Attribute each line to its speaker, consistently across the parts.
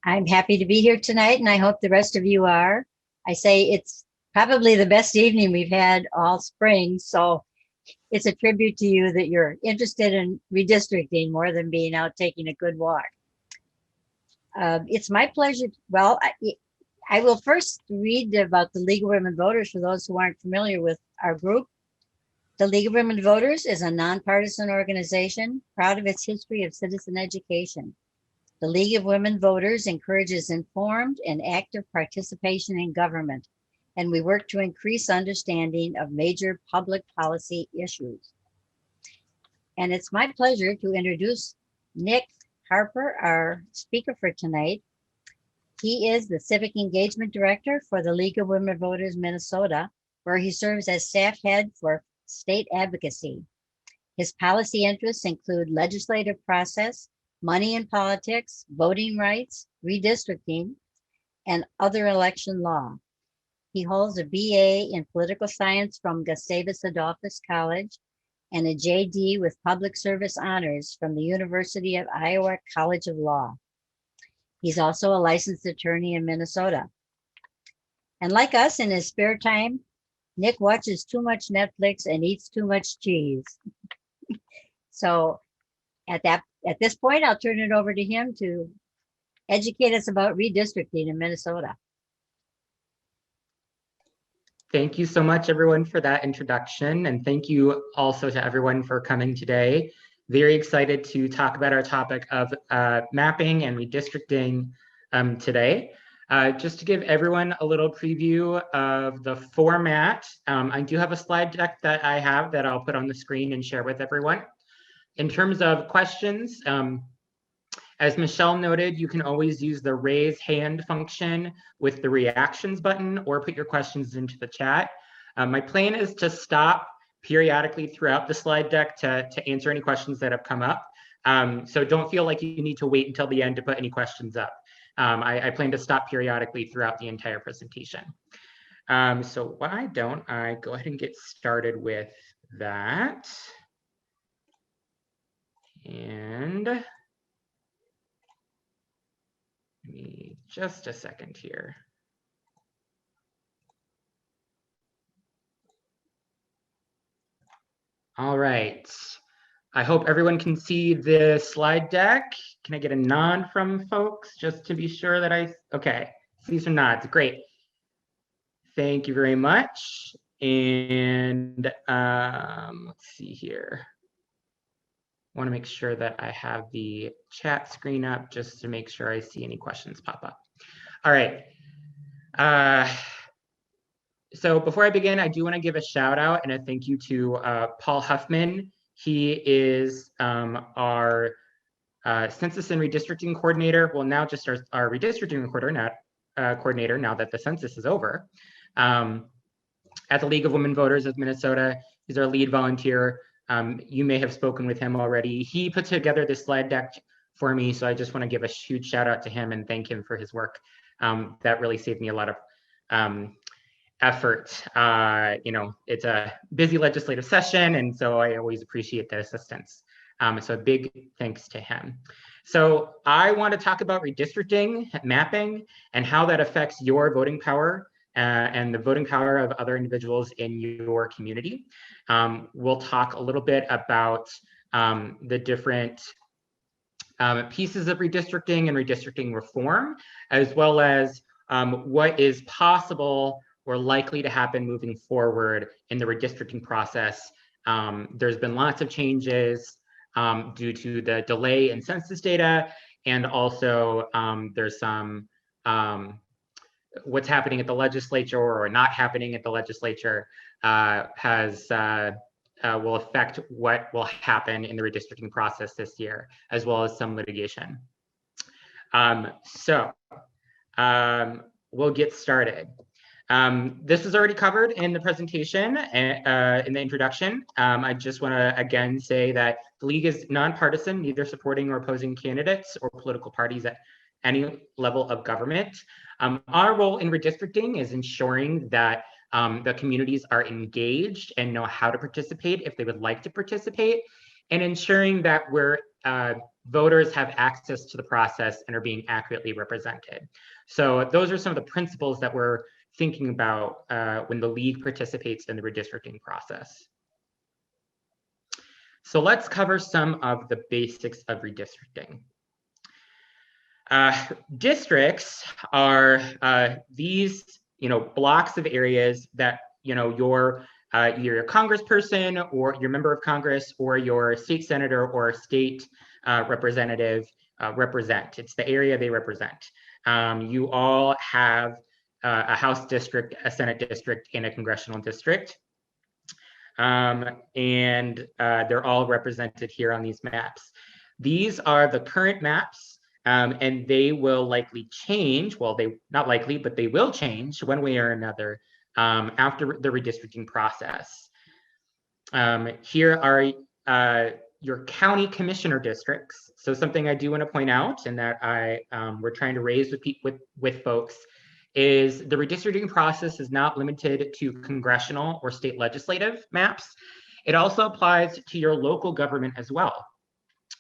Speaker 1: I'm happy to be here tonight, and I hope the rest of you are. I say it's probably the best evening we've had all spring, so it's a tribute to you that you're interested in redistricting more than being out taking a good walk. It's my pleasure. Well, I will first read about the League of Women Voters for those who aren't familiar with our group. The League of Women Voters is a nonpartisan organization proud of its history of citizen education. The League of Women Voters encourages informed and active participation in government, and we work to increase understanding of major public policy issues. And it's my pleasure to introduce Nick Harper, our speaker for tonight. He is the Civic Engagement Director for the League of Women Voters Minnesota, where he serves as staff head for state advocacy. His policy interests include legislative process, money in politics, voting rights, redistricting, and other election law. He holds a BA in political science from Gustavus Adolphus College and a JD with public service honors from the University of Iowa College of Law. He's also a licensed attorney in Minnesota. And like us, in his spare time, Nick watches too much Netflix and eats too much cheese. So at this point, I'll turn it over to him to educate us about redistricting in Minnesota.
Speaker 2: Thank you so much, everyone, for that introduction. And thank you also to everyone for coming today. Very excited to talk about our topic of mapping and redistricting today. Just to give everyone a little preview of the format, I do have a slide deck that I have that I'll put on the screen and share with everyone. In terms of questions, as Michelle noted, you can always use the raise hand function with the reactions button or put your questions into the chat. My plan is to stop periodically throughout the slide deck to answer any questions that have come up. So don't feel like you need to wait until the end to put any questions up. I plan to stop periodically throughout the entire presentation. So why don't I go ahead and get started with that. And give me just a second here. All right. I hope everyone can see the slide deck. Can I get a nod from folks just to be sure that okay, see some nods, great. Thank you very much. And let's see here. I want to make sure that I have the chat screen up just to make sure I see any questions pop up. All right. So before I begin, I do want to give a shout out and a thank you to Paul Huffman. He is our census and redistricting coordinator. Well, now just our redistricting coordinator now that the census is over. At the League of Women Voters of Minnesota, he's our lead volunteer. You may have spoken with him already. He put together this slide deck for me, so I just want to give a huge shout out to him and thank him for his work. That really saved me a lot of effort. You know, it's a busy legislative session, and so I always appreciate the assistance. So a big thanks to him. So I want to talk about redistricting, mapping, and how that affects your voting power and the voting power of other individuals in your community. We'll talk a little bit about the different pieces of redistricting and redistricting reform, as well as what is possible or likely to happen moving forward in the redistricting process. There's been lots of changes due to the delay in census data, and also there's some what's happening at the legislature or not happening at the legislature will affect what will happen in the redistricting process this year, as well as some litigation. We'll get started. This was already covered in the presentation and in the introduction. I just want to again say that the League is nonpartisan, neither supporting or opposing candidates or political parties at any level of government. Our role in redistricting is ensuring that the communities are engaged and know how to participate if they would like to participate, and ensuring that we're voters have access to the process and are being accurately represented. So those are some of the principles that we're thinking about when the league participates in the redistricting process. So let's cover some of the basics of redistricting. Districts are these, blocks of areas that, your congressperson or your member of Congress or your state senator or state representative represent. It's the area they represent. You all have a House district, a Senate district, and a congressional district. And they're all represented here on these maps. These are the current maps, and they will likely change. Well, not likely, but they will change one way or another after the redistricting process. Here are your county commissioner districts. So something I do want to point out, and that we're trying to raise with folks, is the redistricting process is not limited to congressional or state legislative maps. It also applies to your local government as well.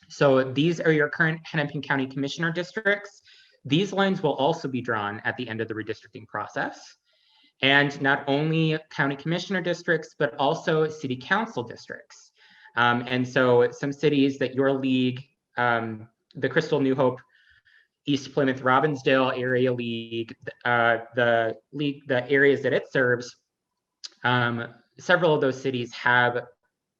Speaker 2: So these are your current Hennepin County Commissioner districts. These lines will also be drawn at the end of the redistricting process. And not only county commissioner districts, but also city council districts. And so some cities that your league, the Crystal New Hope East Plymouth Robbinsdale area league, the areas that it serves, several of those cities have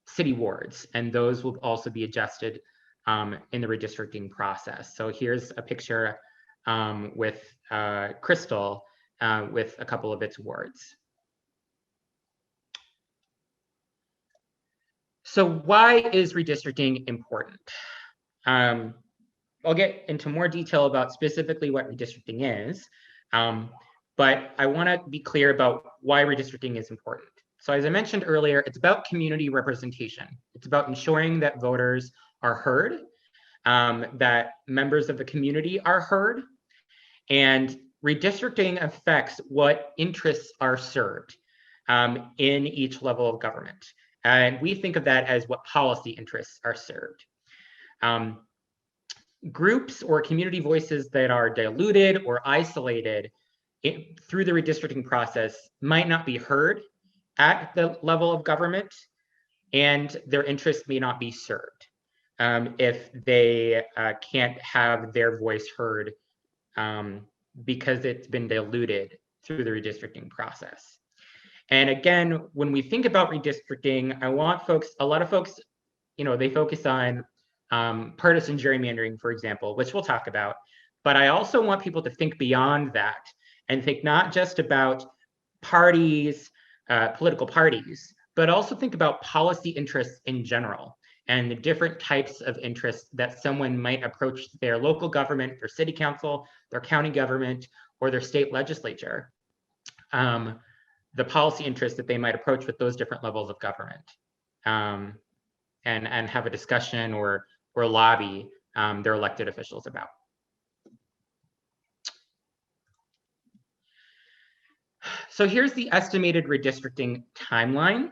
Speaker 2: city wards, and those will also be adjusted in the redistricting process. So here's a picture with Crystal with a couple of its wards. So why is redistricting important? I'll get into more detail about specifically what redistricting is, but I want to be clear about why redistricting is important. So as I mentioned earlier, it's about community representation. It's about ensuring that voters are heard, that members of the community are heard, and redistricting affects what interests are served in each level of government. And we think of that as what policy interests are served. Groups or community voices that are diluted or isolated through the redistricting process might not be heard at the level of government, and their interests may not be served if they can't have their voice heard because it's been diluted through the redistricting process. And again, when we think about redistricting, I want folks, a lot of folks, they focus on partisan gerrymandering, for example, which we'll talk about. But I also want people to think beyond that and think not just about parties, political parties, but also think about policy interests in general and the different types of interests that someone might approach their local government, their city council, their county government, or their state legislature. The policy interests that they might approach with those different levels of government, and have a discussion or lobby their elected officials about. So here's the estimated redistricting timeline.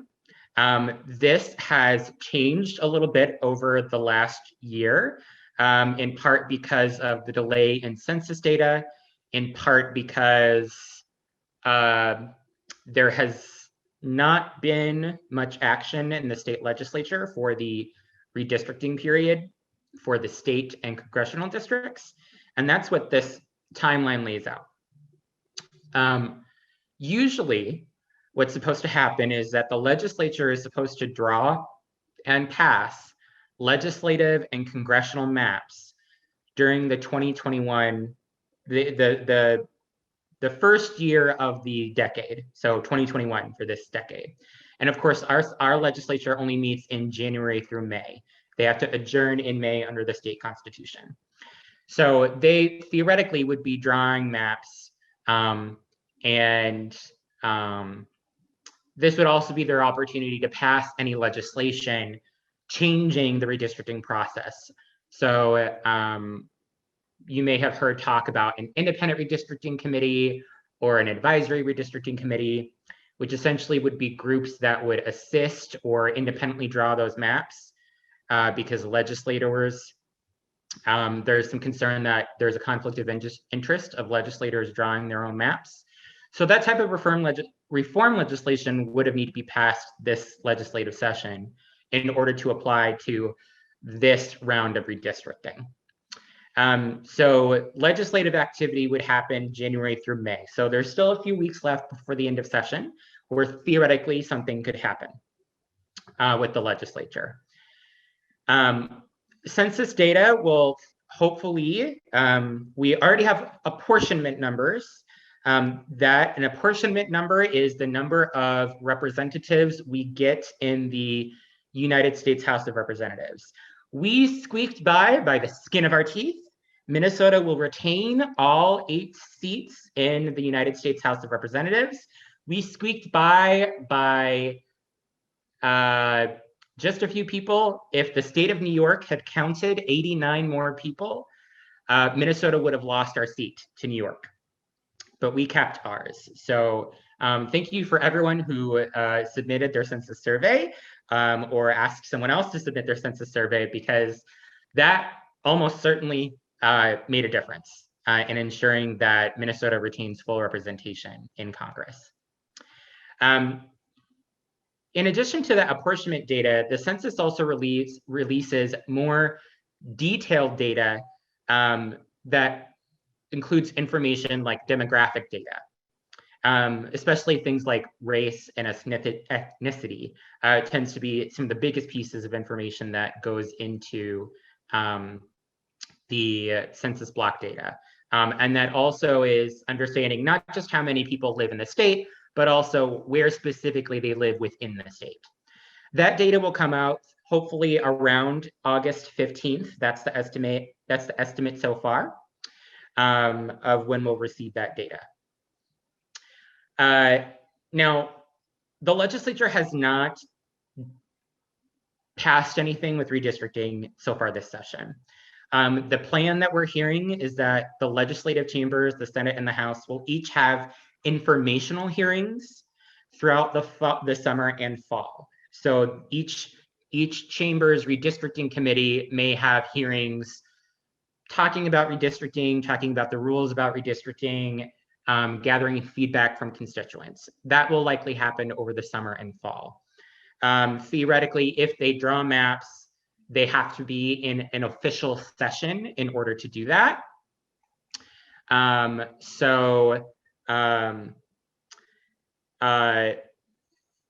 Speaker 2: This has changed a little bit over the last year, in part because of the delay in census data, in part because there has not been much action in the state legislature for the redistricting period for the state and congressional districts. And that's what this timeline lays out. Usually, what's supposed to happen is that the legislature is supposed to draw and pass legislative and congressional maps during the 2021, the first year of the decade, so 2021 for this decade. And of course, our legislature only meets in January through May. They have to adjourn in May under the state constitution. So they theoretically would be drawing maps, and this would also be their opportunity to pass any legislation changing the redistricting process. So you may have heard talk about an independent redistricting committee or an advisory redistricting committee, which essentially would be groups that would assist or independently draw those maps because legislators There's some concern that there's a conflict of interest of legislators drawing their own maps. So that type of reform legislation would have need to be passed this legislative session in order to apply to this round of redistricting. So legislative activity would happen January through May. So there's still a few weeks left before the end of session where theoretically something could happen with the legislature. Census data will hopefully, we already have apportionment numbers. That an apportionment number is the number of representatives we get in the United States House of Representatives. We squeaked by the skin of our teeth. Minnesota will retain all 8 seats in the United States House of Representatives. We squeaked by just a few people. If the state of New York had counted 89 more people, Minnesota would have lost our seat to New York, but we kept ours. So thank you for everyone who submitted their census survey or asked someone else to submit their census survey, because that almost certainly made a difference in ensuring that Minnesota retains full representation in Congress. In addition to the apportionment data, the census also releases more detailed data that includes information like demographic data, especially things like race and ethnicity. Tends to be some of the biggest pieces of information that goes into the census block data. And that also is understanding not just how many people live in the state, but also where specifically they live within the state. That data will come out hopefully around August 15th. That's the estimate so far of when we'll receive that data. Now, the legislature has not passed anything with redistricting so far this session. The plan that we're hearing is that the legislative chambers, the Senate and the House, will each have informational hearings throughout the summer and fall. So each chamber's redistricting committee may have hearings talking about redistricting, talking about the rules about redistricting, gathering feedback from constituents. That will likely happen over the summer and fall. Theoretically, if they draw maps, they have to be in an official session in order to do that.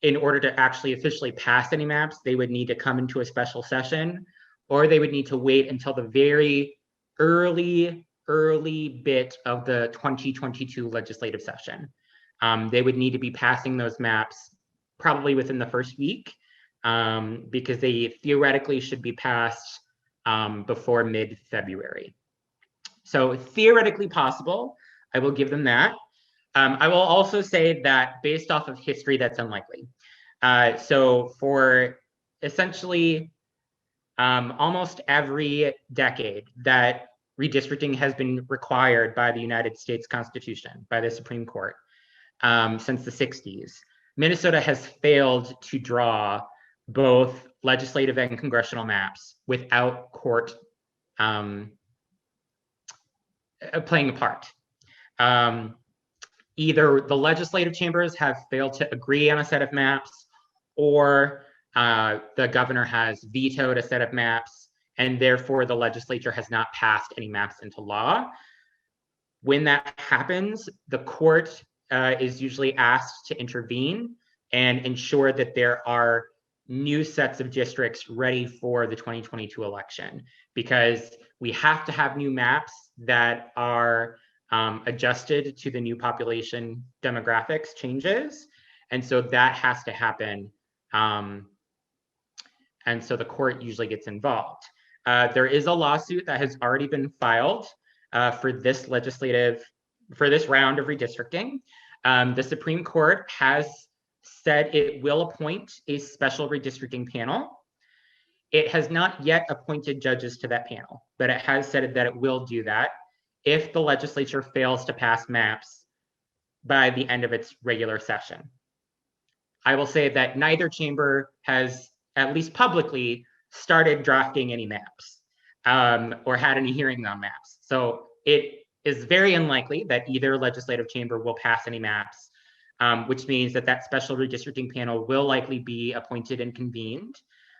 Speaker 2: In order to actually officially pass any maps, they would need to come into a special session, or they would need to wait until the very early bit of the 2022 legislative session. They would need to be passing those maps probably within the first week, because they theoretically should be passed before mid-February. So theoretically possible, I will give them that. I will also say that based off of history, that's unlikely. So for essentially almost every decade that redistricting has been required by the United States Constitution, by the Supreme Court, since the 60s, Minnesota has failed to draw both legislative and congressional maps without court playing a part. Either the legislative chambers have failed to agree on a set of maps, or the governor has vetoed a set of maps, and therefore the legislature has not passed any maps into law. When that happens, the court is usually asked to intervene and ensure that there are new sets of districts ready for the 2022 election, because we have to have new maps that are adjusted to the new population demographics changes. And so that has to happen. And so the court usually gets involved. There is a lawsuit that has already been filed for this round of redistricting. The Supreme Court has said it will appoint a special redistricting panel. It has not yet appointed judges to that panel, but it has said that it will do that if the legislature fails to pass maps by the end of its regular session. I will say that neither chamber has, at least publicly, started drafting any maps. or had any hearings on maps. So it is very unlikely that either legislative chamber will pass any maps, which means that that special redistricting panel will likely be appointed and convened.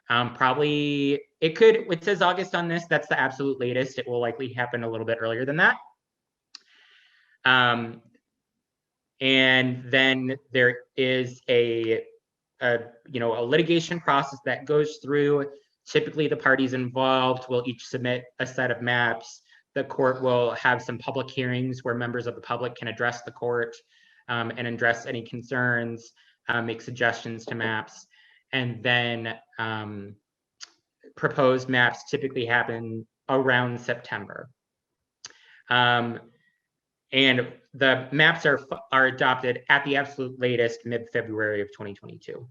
Speaker 2: Probably, it says August on this, that's the absolute latest. It will likely happen a little bit earlier than that. And then there is a litigation process that goes through. Typically, the parties involved will each submit a set of maps. The court will have some public hearings where members of the public can address the court and address any concerns, make suggestions to maps. And then proposed maps typically happen around September. And the maps are adopted at the absolute latest mid-February of 2022.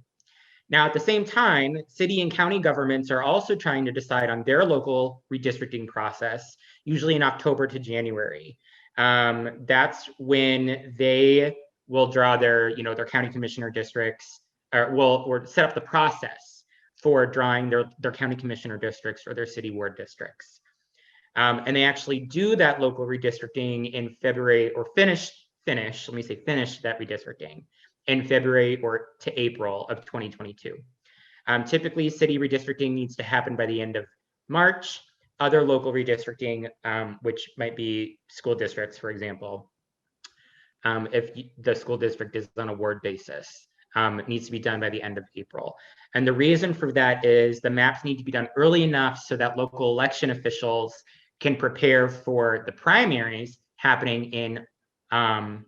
Speaker 2: Now, at the same time, city and county governments are also trying to decide on their local redistricting process, usually in October to January. That's when they will draw their county commissioner districts, or set up the process for drawing their county commissioner districts or their city ward districts. And they actually do that local redistricting in February, or finish that redistricting in February or to April of 2022. Typically, city redistricting needs to happen by the end of March. Other local redistricting, which might be school districts, for example, if the school district is on a ward basis, it needs to be done by the end of April. And the reason for that is the maps need to be done early enough so that local election officials can prepare for the primaries happening in, the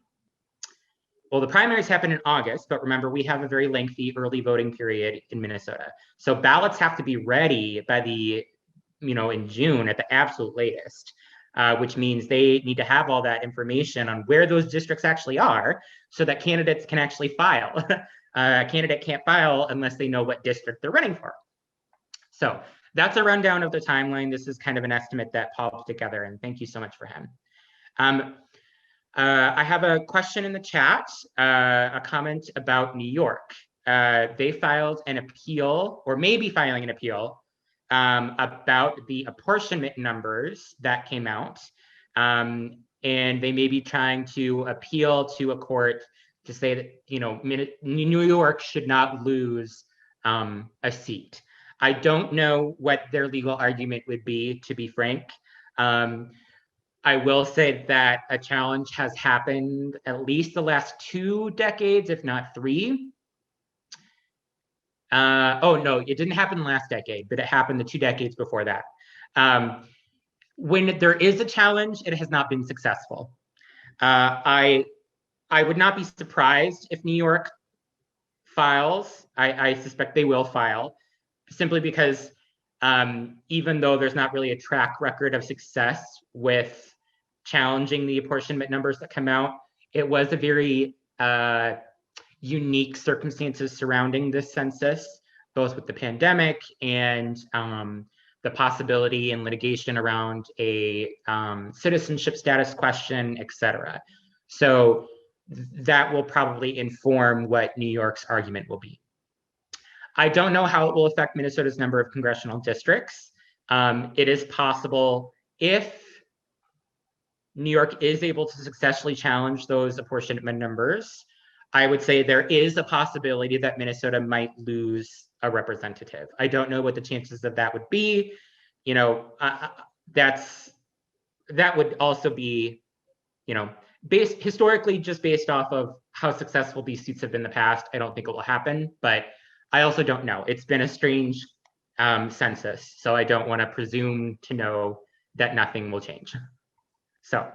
Speaker 2: primaries happen in August, but remember, we have a very lengthy early voting period in Minnesota. So ballots have to be ready by in June at the absolute latest, which means they need to have all that information on where those districts actually are so that candidates can actually file. A candidate can't file unless they know what district they're running for. So that's a rundown of the timeline. This is kind of an estimate that Paul put together, and thank you so much for him. I have a question in the chat, a comment about New York. They filed an appeal, or may be filing an appeal, about the apportionment numbers that came out. And they may be trying to appeal to a court to say that, New York should not lose a seat. I don't know what their legal argument would be, to be frank. I will say that a challenge has happened at least the last 2 decades, if not 3. Oh, no, it didn't happen last decade, but it happened the 2 decades before that. When there is a challenge, it has not been successful. I would not be surprised if New York files. I suspect they will file, simply because even though there's not really a track record of success with challenging the apportionment numbers that come out, it was a very unique circumstances surrounding this census, both with the pandemic and the possibility and litigation around a citizenship status question, et cetera. So that will probably inform what New York's argument will be. I don't know how it will affect Minnesota's number of congressional districts. It is possible, if New York is able to successfully challenge those apportionment numbers, I would say there is a possibility that Minnesota might lose a representative. I don't know what the chances of that would be. That would also be, historically, just based off of how successful these seats have been in the past. I don't think it will happen, but I also don't know. It's been a strange census, so I don't want to presume to know that nothing will change. So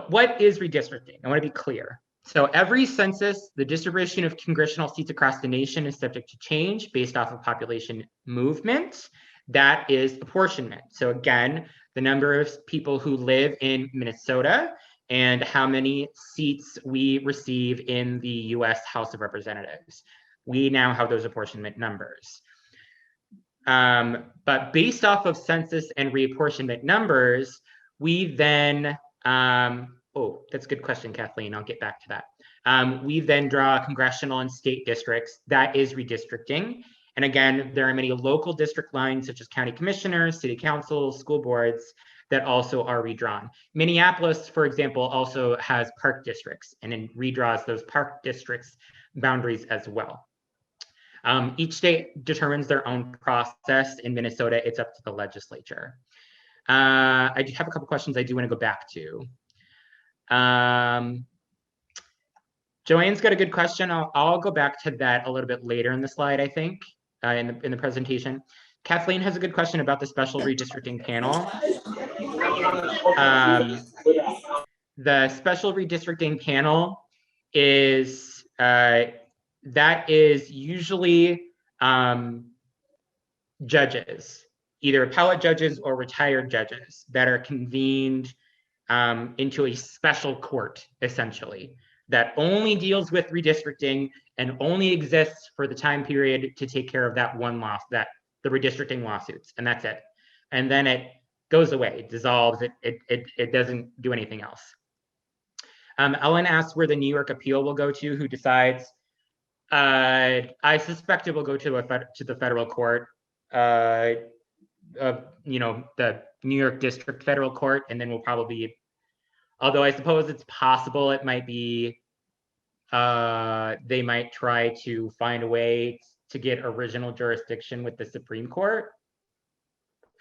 Speaker 2: what is redistricting? I want to be clear. So every census, the distribution of congressional seats across the nation is subject to change based off of population movement. That is apportionment. So again, the number of people who live in Minnesota and how many seats we receive in the US House of Representatives. We now have those apportionment numbers. But based off of census and reapportionment numbers, we then, that's a good question, Kathleen, I'll get back to that. We then draw congressional and state districts. That is redistricting. And again, there are many local district lines, such as county commissioners, city councils, school boards, that also are redrawn. Minneapolis, for example, also has park districts, and it redraws those park districts boundaries as well. Each state determines their own process. In Minnesota, it's up to the legislature. I do have a couple questions I do want to go back to. Joanne's got a good question. I'll go back to that a little bit later in the slide, I think, in the presentation. Kathleen has a good question about the special redistricting panel. The special redistricting panel is, that is usually judges, either appellate judges or retired judges that are convened into a special court, essentially, that only deals with redistricting and only exists for the time period to take care of that one loss, that the redistricting lawsuits, and that's it. And then it goes away, it dissolves, it doesn't do anything else. Ellen asks where the New York appeal will go to, who decides. I suspect it will go to the federal court, the New York District Federal Court, and then we'll probably, although I suppose it's possible it might be, they might try to find a way to get original jurisdiction with the Supreme Court.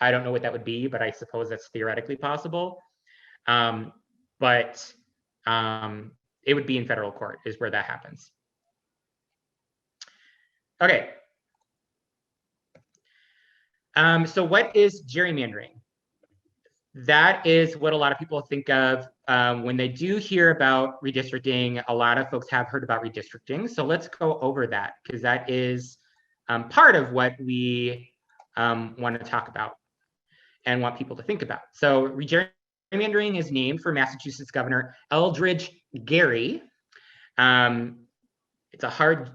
Speaker 2: I don't know what that would be, but I suppose that's theoretically possible. But it would be in federal court is where that happens. Okay. So what is gerrymandering? That is what a lot of people think of when they do hear about redistricting. A lot of folks have heard about redistricting. So let's go over that, because that is part of what we want to talk about and want people to think about. So gerrymandering is named for Massachusetts Governor Eldridge Gerry. It's a hard,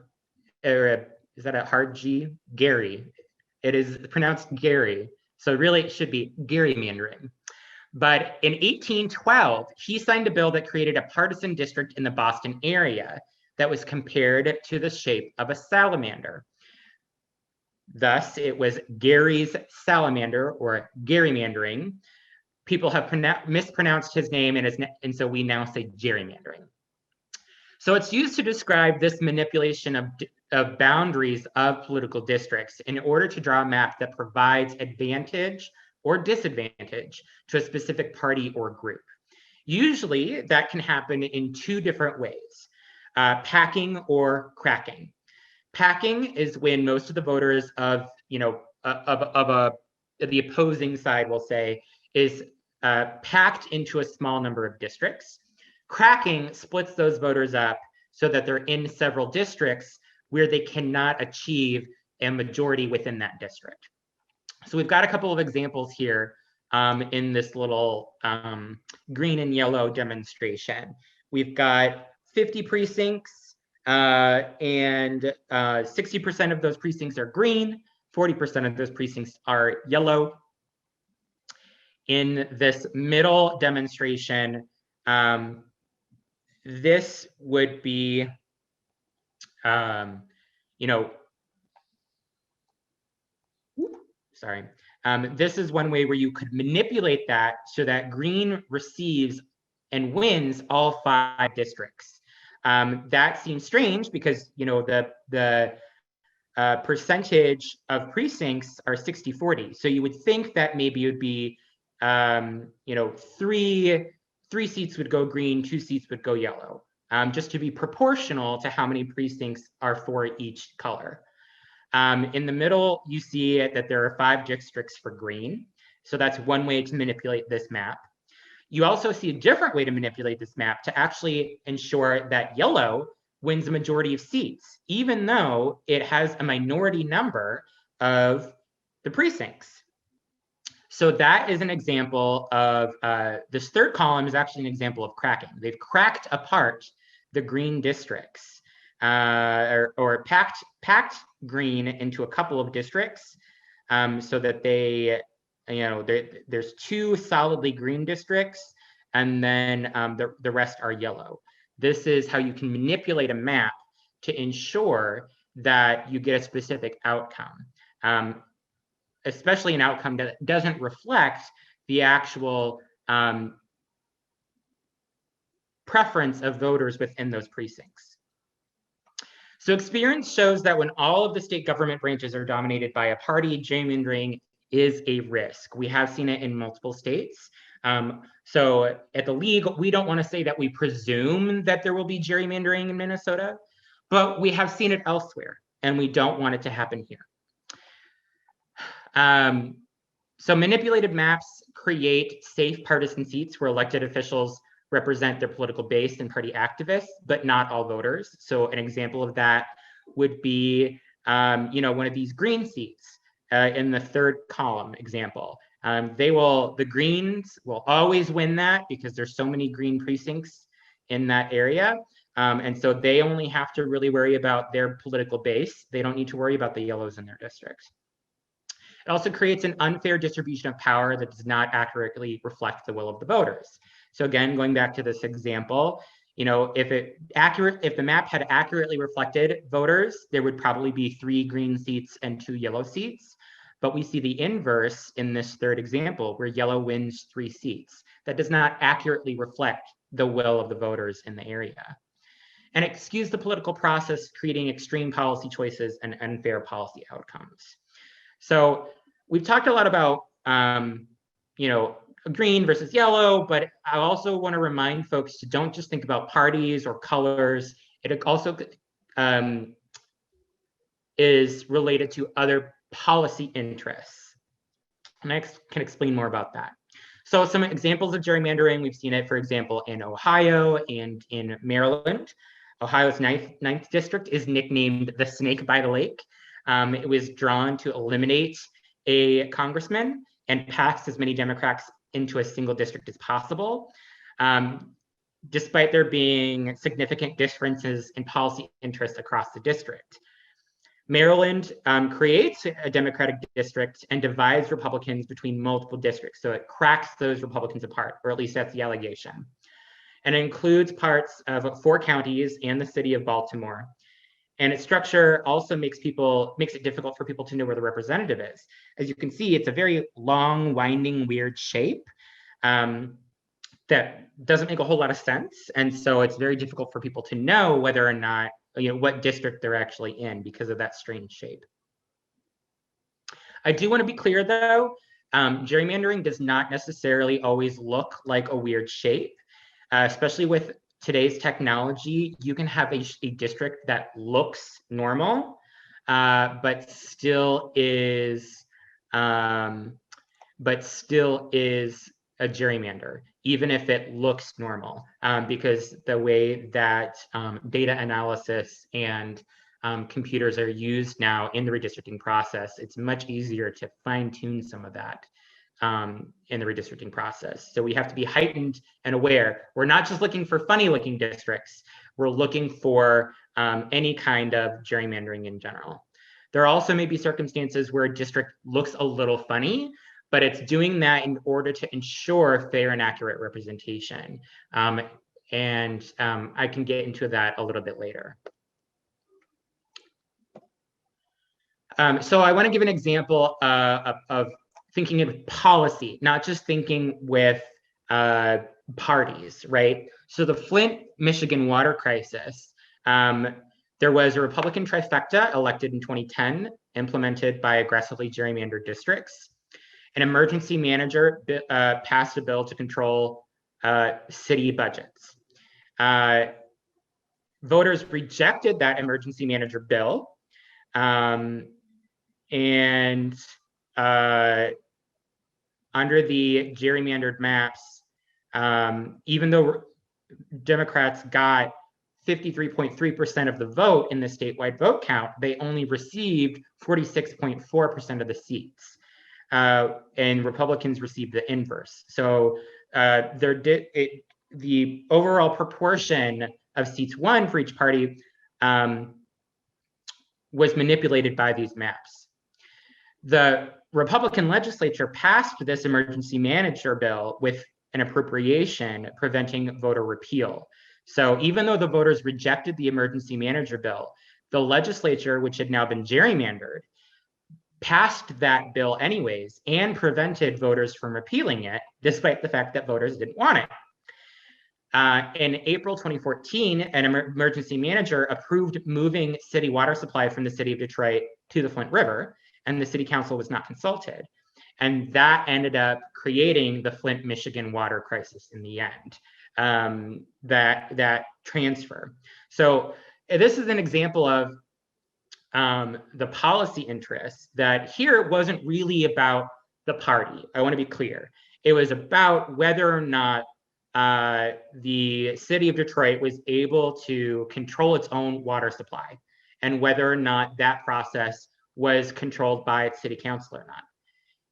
Speaker 2: is that a hard G? Gerry. It is pronounced Gary. So really it should be gerrymandering. But in 1812, he signed a bill that created a partisan district in the Boston area that was compared to the shape of a salamander. Thus, it was Gary's salamander, or gerrymandering. People have mispronounced his name, and so we now say gerrymandering. So it's used to describe this manipulation of boundaries of political districts in order to draw a map that provides advantage or disadvantage to a specific party or group. Usually that can happen in two different ways, packing or cracking. Packing is when most of the voters of, the opposing side, will say, is packed into a small number of districts. Cracking splits those voters up so that they're in several districts where they cannot achieve a majority within that district. So we've got a couple of examples here in this little green and yellow demonstration. We've got 50 precincts and 60% of those precincts are green, 40% of those precincts are yellow. In this middle demonstration, this would be, this is one way where you could manipulate that so that green receives and wins all 5 districts. That seems strange because, the percentage of precincts are 60-40. So you would think that maybe it would be, 3 seats would go green, 2 seats would go yellow, just to be proportional to how many precincts are for each color. In the middle, you see that there are 5 districts for green. So that's one way to manipulate this map. You also see a different way to manipulate this map to actually ensure that yellow wins a majority of seats, even though it has a minority number of the precincts. So that is an example of, this third column is actually an example of cracking. They've cracked apart the green districts, or packed green into a couple of districts, so that they, there's 2 solidly green districts, and then the rest are yellow. This is how you can manipulate a map to ensure that you get a specific outcome, especially an outcome that doesn't reflect the actual preference of voters within those precincts. So experience shows that when all of the state government branches are dominated by a party, gerrymandering is a risk. We have seen it in multiple states. So at the league, we don't want to say that we presume that there will be gerrymandering in Minnesota, but we have seen it elsewhere, and we don't want it to happen here. So manipulated maps create safe partisan seats where elected officials represent their political base and party activists, but not all voters. So an example of that would be, one of these green seats in the third column example. The Greens will always win that because there's so many green precincts in that area. And so they only have to really worry about their political base. They don't need to worry about the yellows in their district. It also creates an unfair distribution of power that does not accurately reflect the will of the voters. So again, going back to this example, if the map had accurately reflected voters, there would probably be 3 green seats and 2 yellow seats. But we see the inverse in this third example, where yellow wins 3 seats. That does not accurately reflect the will of the voters in the area. And it skews the political process, creating extreme policy choices and unfair policy outcomes. So we've talked a lot about, green versus yellow, but I also want to remind folks to don't just think about parties or colors. It also is related to other policy interests. And I can explain more about that. So some examples of gerrymandering, we've seen it, for example, in Ohio and in Maryland. Ohio's ninth district is nicknamed the Snake by the Lake. It was drawn to eliminate a congressman and pass as many Democrats into a single district as possible, despite there being significant differences in policy interests across the district. Maryland creates a Democratic district and divides Republicans between multiple districts. So it cracks those Republicans apart, or at least that's the allegation. And it includes parts of 4 counties and the city of Baltimore. And its structure also makes it difficult for people to know where the representative is. As you can see, it's a very long, winding, weird shape that doesn't make a whole lot of sense. And so it's very difficult for people to know whether or not, what district they're actually in because of that strange shape. I do want to be clear though, gerrymandering does not necessarily always look like a weird shape, especially with today's technology. You can have a district that looks normal, but still is a gerrymander, even if it looks normal, because the way that data analysis and computers are used now in the redistricting process, it's much easier to fine-tune some of that in the redistricting process. So we have to be heightened and aware. We're not just looking for funny looking districts, we're looking for any kind of gerrymandering in general. There also may be circumstances where a district looks a little funny, but it's doing that in order to ensure fair and accurate representation. I can get into that a little bit later. So I want to give an example of thinking of policy, not just thinking with parties, right? So the Flint, Michigan water crisis, there was a Republican trifecta elected in 2010, implemented by aggressively gerrymandered districts. An emergency manager passed a bill to control city budgets. Voters rejected that emergency manager bill, and under the gerrymandered maps, even though Democrats got 53.3% of the vote in the statewide vote count, they only received 46.4% of the seats, and Republicans received the inverse. So the overall proportion of seats won for each party was manipulated by these maps. The Republican legislature passed this emergency manager bill with an appropriation preventing voter repeal. So even though the voters rejected the emergency manager bill, the legislature, which had now been gerrymandered, passed that bill anyways and prevented voters from repealing it, despite the fact that voters didn't want it. In April 2014, an emergency manager approved moving city water supply from the city of Detroit to the Flint River, and the city council was not consulted. And that ended up creating the Flint, Michigan water crisis in the end, that transfer. So this is an example of the policy interest that here wasn't really about the party. I want to be clear. It was about whether or not the city of Detroit was able to control its own water supply and whether or not that process was controlled by its city council or not.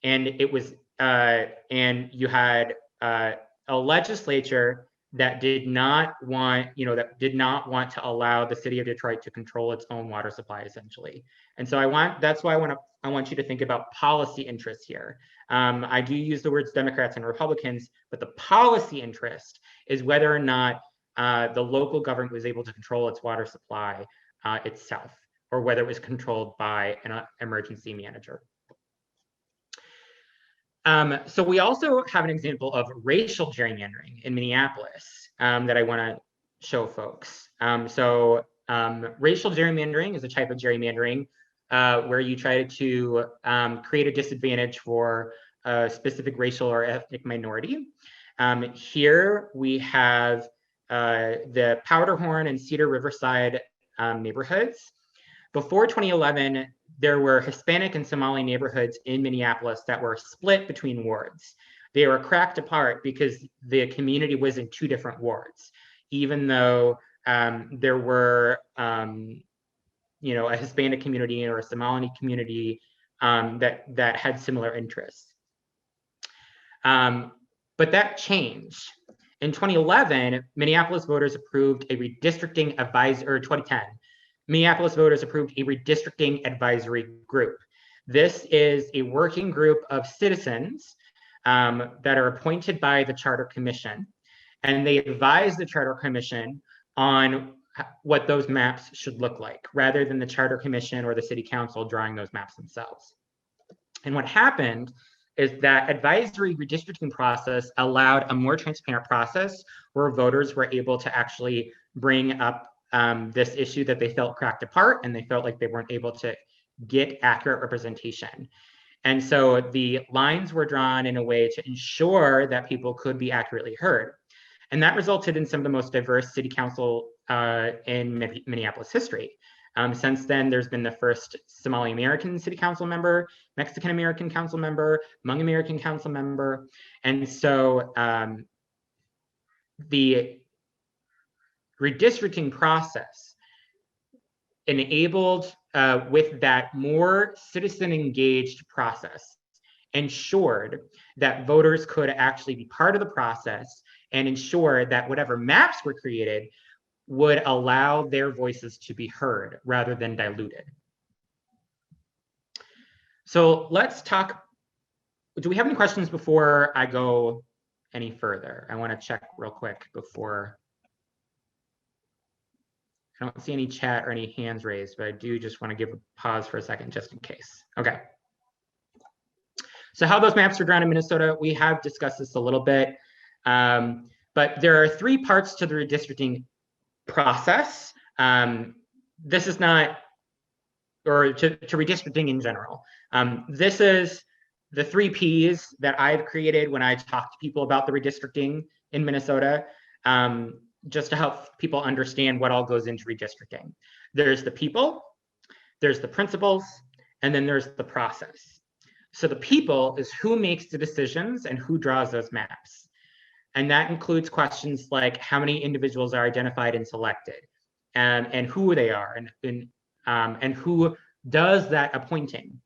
Speaker 2: And it was, and you had a legislature that did not want, that did not want to allow the city of Detroit to control its own water supply, essentially. And so that's why I want you to think about policy interests here. I do use the words Democrats and Republicans, but the policy interest is whether or not the local government was able to control its water supply itself, or whether it was controlled by an emergency manager. So we also have an example of racial gerrymandering in Minneapolis that I want to show folks. Racial gerrymandering is a type of gerrymandering where you try to create a disadvantage for a specific racial or ethnic minority. Here we have the Powderhorn and Cedar Riverside neighborhoods. Before 2011, there were Hispanic and Somali neighborhoods in Minneapolis that were split between wards. They were cracked apart because the community was in two different wards, even though there were, a Hispanic community or a Somali community that had similar interests. But that changed. In 2011, Minneapolis voters approved a redistricting advisory, or 2010, Minneapolis voters approved a redistricting advisory group. This is a working group of citizens that are appointed by the Charter Commission, and they advise the Charter Commission on what those maps should look like, rather than the Charter Commission or the City Council drawing those maps themselves. And what happened is that advisory redistricting process allowed a more transparent process where voters were able to actually bring up this issue that they felt cracked apart, and they felt like they weren't able to get accurate representation. And so the lines were drawn in a way to ensure that people could be accurately heard. And that resulted in some of the most diverse city council in Minneapolis history. Since then, there's been the first Somali American city council member, Mexican American council member, Hmong American council member. And so the redistricting process enabled with that more citizen engaged process, ensured that voters could actually be part of the process and ensure that whatever maps were created would allow their voices to be heard rather than diluted. So let's talk, do we have any questions before I go any further? I want to check real quick before. I don't see any chat or any hands raised, but I do just want to give a pause for a second just in case. Okay. So how those maps are drawn in Minnesota, we have discussed this a little bit, but there are three parts to the redistricting process. This is not, or to redistricting in general. This is the 3 Ps that I've created when I talk to people about the redistricting in Minnesota, just to help people understand what all goes into redistricting. There's the people, there's the principles, and then there's the process. So the people is who makes the decisions and who draws those maps. And that includes questions like how many individuals are identified and selected, and who they are, and who does that appointing.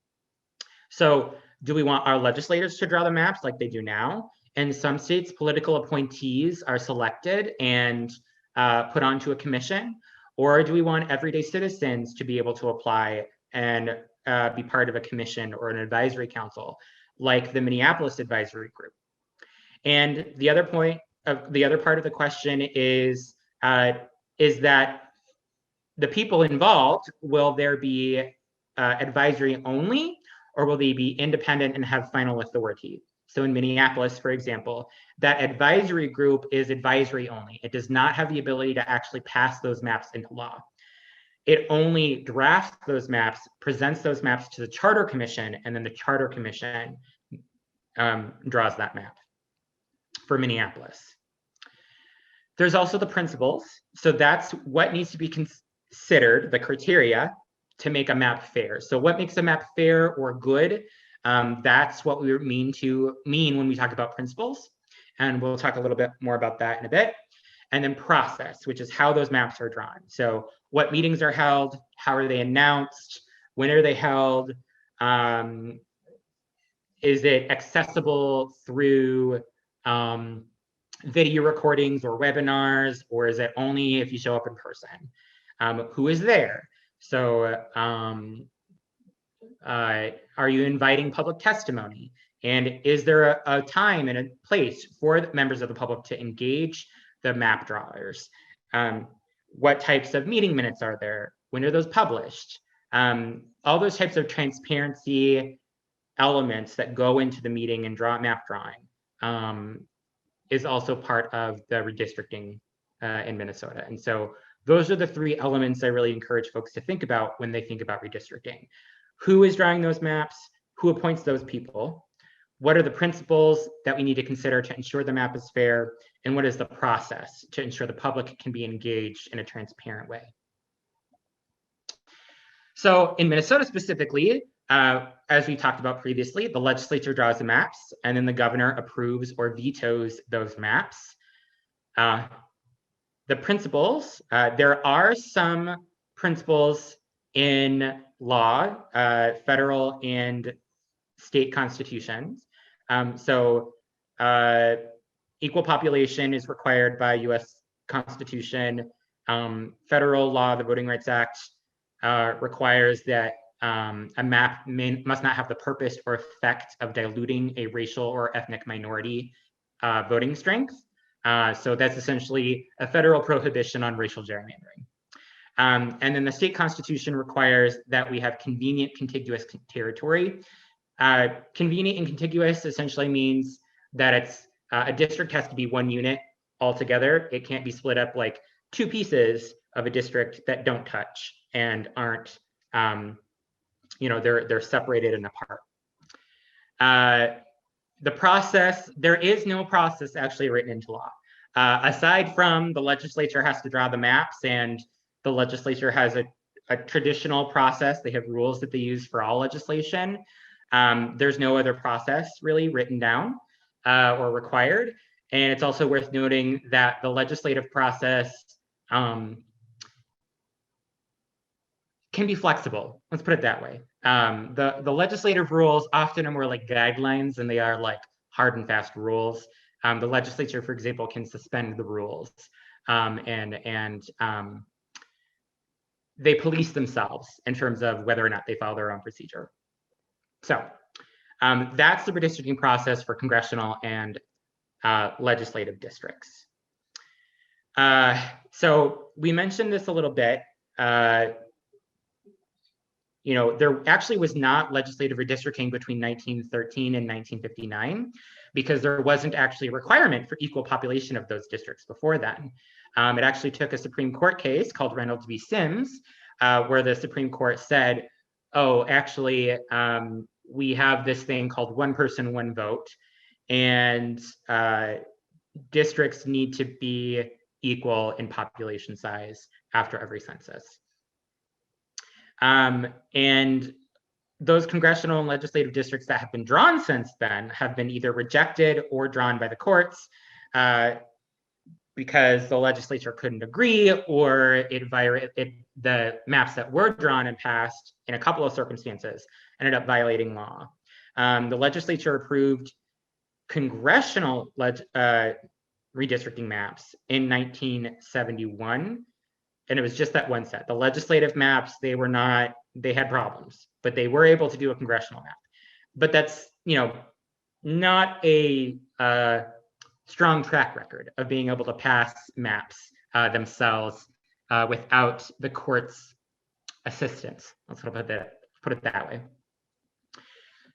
Speaker 2: So do we want our legislators to draw the maps like they do now? In some states, political appointees are selected and put onto a commission, or do we want everyday citizens to be able to apply and be part of a commission or an advisory council, like the Minneapolis Advisory Group? And the other part of the question is that the people involved, will there be advisory only, or will they be independent and have final authority? So in Minneapolis, for example, that advisory group is advisory only. It does not have the ability to actually pass those maps into law. It only drafts those maps, presents those maps to the Charter Commission, and then the Charter Commission draws that map for Minneapolis. There's also the principles. So that's what needs to be considered, the criteria to make a map fair. So what makes a map fair or good? That's what we mean when we talk about principles. And we'll talk a little bit more about that in a bit. And then process, which is how those maps are drawn. So what meetings are held, how are they announced, when are they held, is it accessible through video recordings or webinars, or is it only if you show up in person? Who is there? So are you inviting public testimony? And is there a time and a place for the members of the public to engage the map drawers? What types of meeting minutes are there? When are those published? All those types of transparency elements that go into the meeting and map drawing is also part of the redistricting in Minnesota. And so those are the three elements I really encourage folks to think about when they think about redistricting. Who is drawing those maps? Who appoints those people? What are the principles that we need to consider to ensure the map is fair? And what is the process to ensure the public can be engaged in a transparent way? So in Minnesota specifically, as we talked about previously, the legislature draws the maps, and then the governor approves or vetoes those maps. The principles, there are some principles in law, federal and state constitutions. So equal population is required by US Constitution. Federal law, the Voting Rights Act, requires that a map must not have the purpose or effect of diluting a racial or ethnic minority voting strength. So that's essentially a federal prohibition on racial gerrymandering. And then the state constitution requires that we have convenient contiguous territory. Convenient and contiguous essentially means that it's a district has to be one unit altogether. It can't be split up like two pieces of a district that don't touch and aren't, they're separated and apart. The process, there is no process actually written into law. Aside from the legislature has to draw the maps, and the legislature has a traditional process. They have rules that they use for all legislation. There's no other process really written down or required. And it's also worth noting that the legislative process can be flexible. Let's put it that way. The legislative rules often are more like guidelines than they are like hard and fast rules. The legislature, for example, can suspend the rules and they police themselves in terms of whether or not they follow their own procedure. So that's the redistricting process for congressional and legislative districts. So we mentioned this a little bit. There actually was not legislative redistricting between 1913 and 1959 because there wasn't actually a requirement for equal population of those districts before then. It actually took a Supreme Court case called Reynolds v. Sims, where the Supreme Court said, oh, actually, we have this thing called one person, one vote, and districts need to be equal in population size after every census. And those congressional and legislative districts that have been drawn since then have been either rejected or drawn by the courts because the legislature couldn't agree, or the maps that were drawn and passed in a couple of circumstances ended up violating law. The legislature approved congressional redistricting maps in 1971. And it was just that one set. The legislative maps, they had problems, but they were able to do a congressional map. But that's, not a strong track record of being able to pass maps themselves without the court's assistance. Let's put it that way.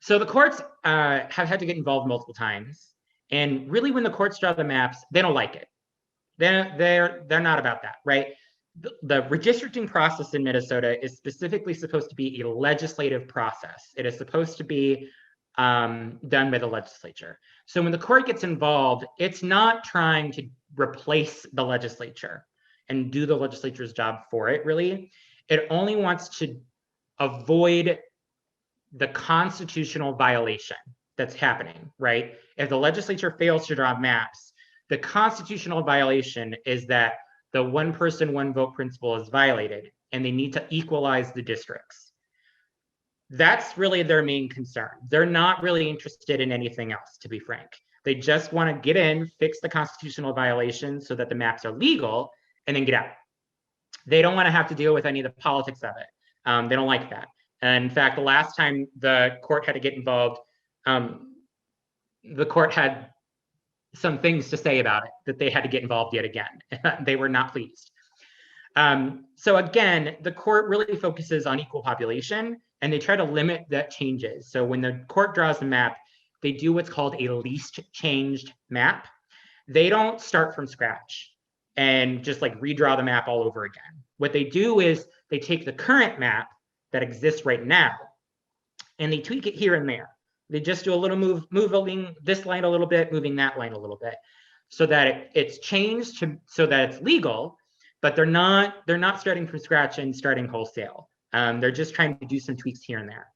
Speaker 2: So the courts have had to get involved multiple times. And really, when the courts draw the maps, they don't like it. They're not about that, right? The redistricting process in Minnesota is specifically supposed to be a legislative process. It is supposed to be done by the legislature. So when the court gets involved, it's not trying to replace the legislature and do the legislature's job for it, really. It only wants to avoid the constitutional violation that's happening, right? If the legislature fails to draw maps, the constitutional violation is that the one person, one vote principle is violated, and they need to equalize the districts. That's really their main concern. They're not really interested in anything else, to be frank. They just want to get in, fix the constitutional violation so that the maps are legal, and then get out. They don't want to have to deal with any of the politics of it. They don't like that. And in fact, the last time the court had to get involved, the court had some things to say about it, that they had to get involved yet again. They were not pleased. So again, the court really focuses on equal population, and they try to limit that changes. So when the court draws the map, they do what's called a least changed map. They don't start from scratch and just like redraw the map all over again. What they do is they take the current map that exists right now, and they tweak it here and there. They just do a little moving this line a little bit, moving that line a little bit, so that it's changed so that it's legal, but they're not starting from scratch and starting wholesale. They're just trying to do some tweaks here and there.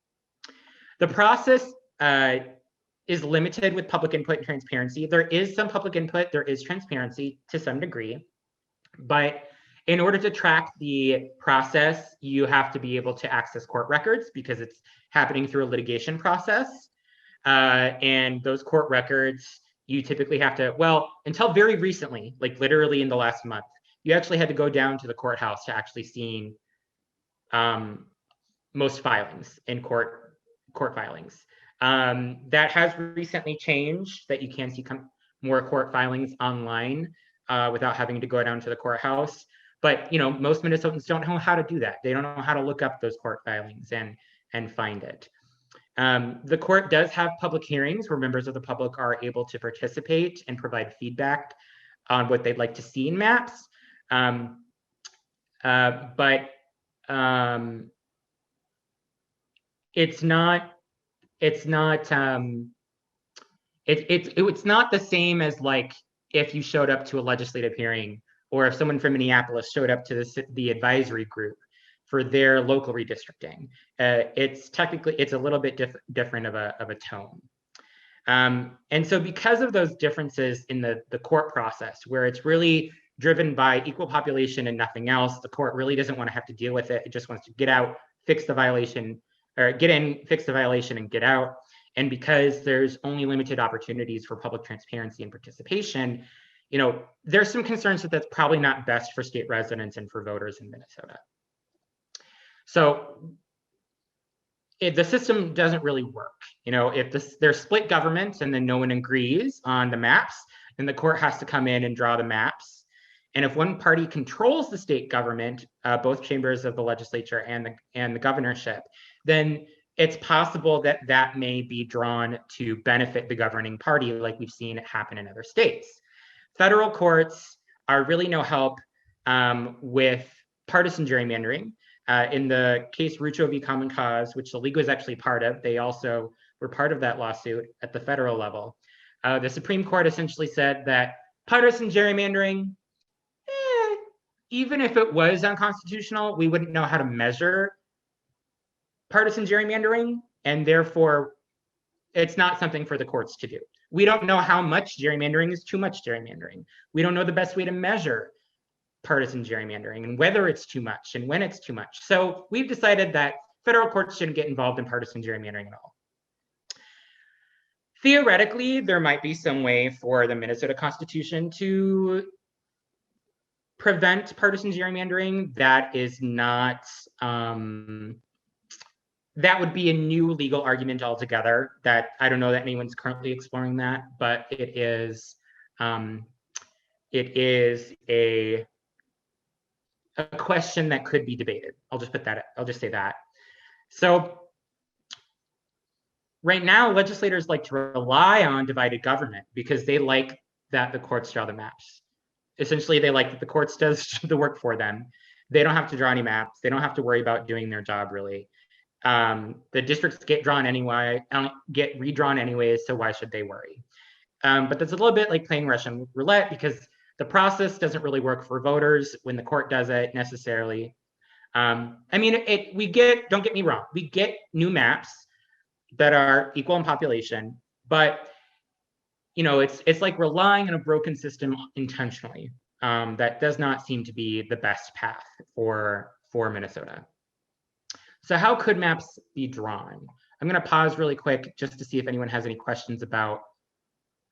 Speaker 2: The process is limited with public input and transparency. There is some public input, there is transparency to some degree, but in order to track the process, you have to be able to access court records because it's happening through a litigation process. And those court records, you typically have to, well, until very recently, like literally in the last month, you actually had to go down to the courthouse to actually see most filings in court filings. That has recently changed, that you can see more court filings online without having to go down to the courthouse. But most Minnesotans don't know how to do that. They don't know how to look up those court filings and find it. The court does have public hearings where members of the public are able to participate and provide feedback on what they'd like to see in maps. But it's not the same as like if you showed up to a legislative hearing, or if someone from Minneapolis showed up to the advisory group for their local redistricting. It's a little bit different of a tone. And so because of those differences in the court process, where it's really driven by equal population and nothing else, the court really doesn't want to have to deal with it. It just wants to get out, fix the violation, or get in, fix the violation, and get out. And because there's only limited opportunities for public transparency and participation, there's some concerns that that's probably not best for state residents and for voters in Minnesota. So the system doesn't really work. If there's split governments and then no one agrees on the maps, then the court has to come in and draw the maps. And if one party controls the state government, both chambers of the legislature and the governorship, then it's possible that that may be drawn to benefit the governing party, like we've seen it happen in other states. Federal courts are really no help with partisan gerrymandering. In the case Rucho v. Common Cause, which the league was actually part of, they also were part of that lawsuit at the federal level. The Supreme Court essentially said that partisan gerrymandering, even if it was unconstitutional, we wouldn't know how to measure partisan gerrymandering, and therefore it's not something for the courts to do. We don't know how much gerrymandering is too much gerrymandering. We don't know the best way to measure partisan gerrymandering and whether it's too much and when it's too much. So we've decided that federal courts shouldn't get involved in partisan gerrymandering at all. Theoretically, there might be some way for the Minnesota Constitution to prevent partisan gerrymandering. That is not, that would be a new legal argument altogether. That I don't know that anyone's currently exploring that, but it is a a question that could be debated. I'll just say that. So right now, legislators like to rely on divided government because they like that the courts draw the maps. Essentially, they like that the courts does the work for them. They don't have to draw any maps. They don't have to worry about doing their job, really. The districts get drawn anyway, get redrawn anyways, so why should they worry? But that's a little bit like playing Russian roulette because the process doesn't really work for voters when the court does it necessarily. I mean, don't get me wrong, we get new maps that are equal in population, but you know, it's like relying on a broken system intentionally. That does not seem to be the best path for Minnesota. So how could maps be drawn? I'm going to pause really quick just to see if anyone has any questions about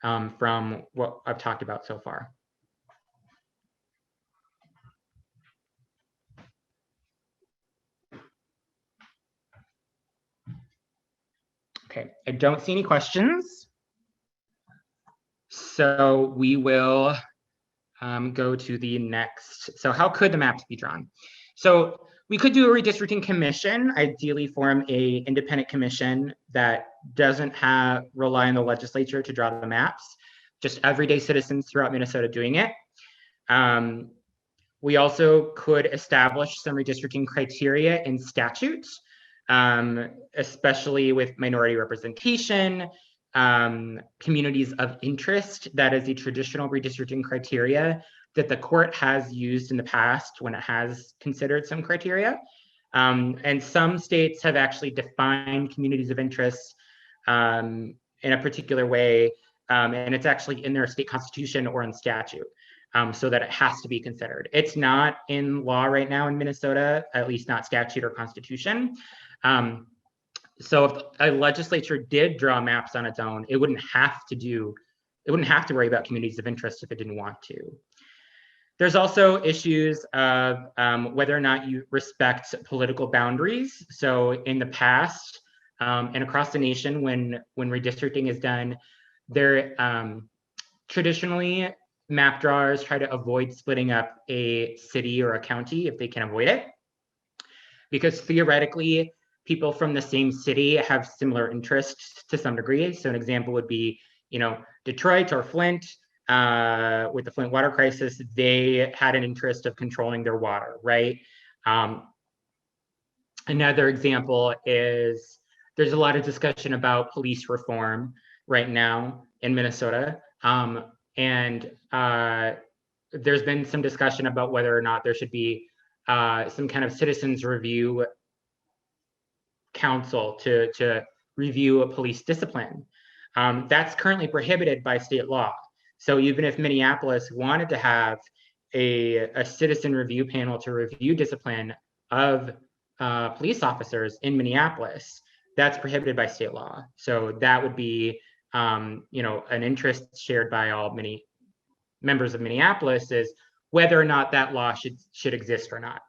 Speaker 2: from what I've talked about so far. Okay, I don't see any questions. So we will go to the next. So how could the maps be drawn? So we could do a redistricting commission, ideally form a independent commission that doesn't rely on the legislature to draw the maps, just everyday citizens throughout Minnesota doing it. We also could establish some redistricting criteria in statutes, especially with minority representation, communities of interest. That is a traditional redistricting criteria that the court has used in the past when it has considered some criteria. And some states have actually defined communities of interest in a particular way, and it's actually in their state constitution or in statute, so that it has to be considered. It's not in law right now in Minnesota, at least not statute or constitution. So if a legislature did draw maps on its own, it wouldn't have to worry about communities of interest if it didn't want to. There's also issues of whether or not you respect political boundaries. So in the past and across the nation, when redistricting is done, there traditionally map drawers try to avoid splitting up a city or a county if they can avoid it, because theoretically, people from the same city have similar interests to some degree. So an example would be, you know, Detroit or Flint. With the Flint water crisis, they had an interest of controlling their water, right? Another example is there's a lot of discussion about police reform right now in Minnesota. And there's been some discussion about whether or not there should be some kind of citizens review council to review a police discipline. That's currently prohibited by state law. So even if Minneapolis wanted to have a citizen review panel to review discipline of police officers in Minneapolis, that's prohibited by state law. So that would be, you know, an interest shared by all many members of Minneapolis is whether or not that law should exist or not.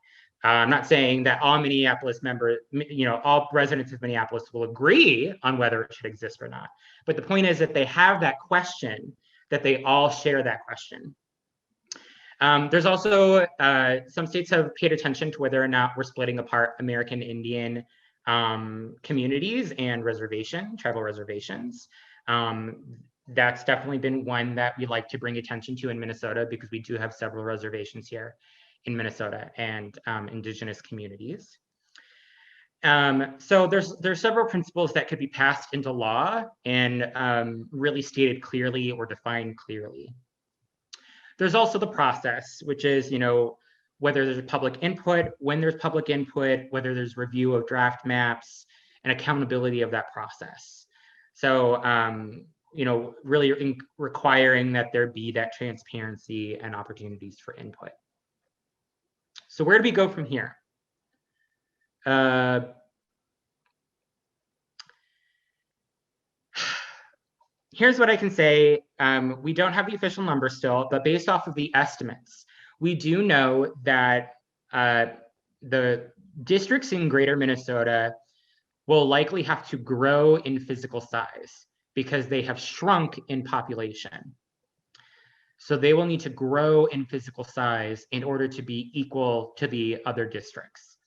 Speaker 2: I'm not saying that all Minneapolis members, you know, all residents of Minneapolis will agree on whether it should exist or not. But the point is that they have that question, that they all share that question. There's also, some states have paid attention to whether or not we're splitting apart American Indian communities and tribal reservations. That's definitely been one that we like to bring attention to in Minnesota because we do have several reservations here in Minnesota and indigenous communities. So there's several principles that could be passed into law and really stated clearly or defined clearly. There's also the process, which is, you know, whether there's public input, when there's public input, whether there's review of draft maps and accountability of that process. So, you know, really requiring that there be that transparency and opportunities for input. So where do we go from here? Here's what I can say. We don't have the official number still, but based off of the estimates, we do know that the districts in greater Minnesota will likely have to grow in physical size because they have shrunk in population. So they will need to grow in physical size in order to be equal to the other districts.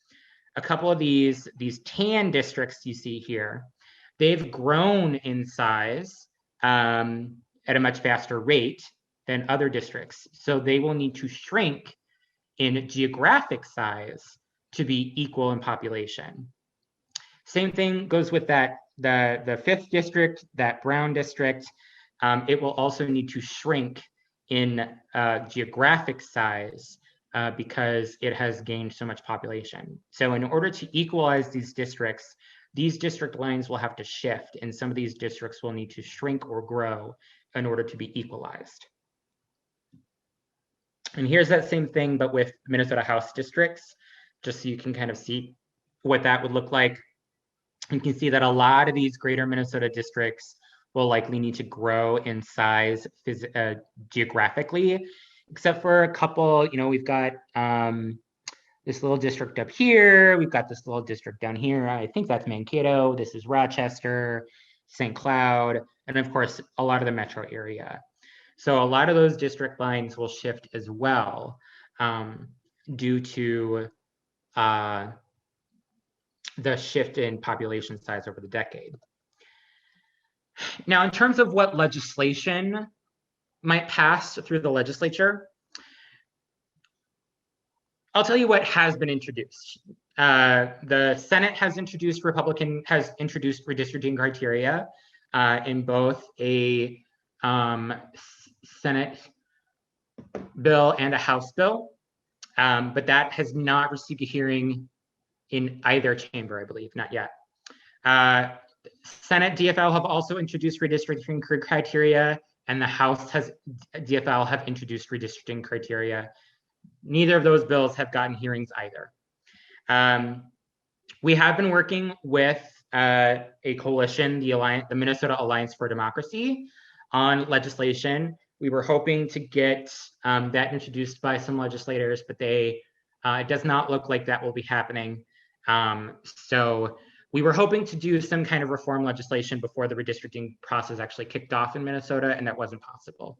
Speaker 2: A couple of these tan districts you see here, they've grown in size at a much faster rate than other districts. So they will need to shrink in geographic size to be equal in population. Same thing goes with that, the 5th district, that brown district. It will also need to shrink in geographic size because it has gained so much population. So in order to equalize these districts, these district lines will have to shift, and some of these districts will need to shrink or grow in order to be equalized. And here's that same thing, but with Minnesota House districts, just so you can kind of see what that would look like. You can see that a lot of these greater Minnesota districts will likely need to grow in size geographically, except for a couple. We've got this little district up here. We've got this little district down here. I think that's Mankato. This is Rochester, St. Cloud, and of course, a lot of the metro area. So a lot of those district lines will shift as well due to the shift in population size over the decade. Now, in terms of what legislation might pass through the legislature, I'll tell you what has been introduced. The Senate has introduced redistricting criteria in both a Senate bill and a House bill, but that has not received a hearing in either chamber, I believe, not yet. Senate DFL have also introduced redistricting criteria, and the House DFL have introduced redistricting criteria. Neither of those bills have gotten hearings either. We have been working with a coalition, the Minnesota Alliance for Democracy, on legislation. We were hoping to get that introduced by some legislators, but it does not look like that will be happening. So we were hoping to do some kind of reform legislation before the redistricting process actually kicked off in Minnesota, and that wasn't possible.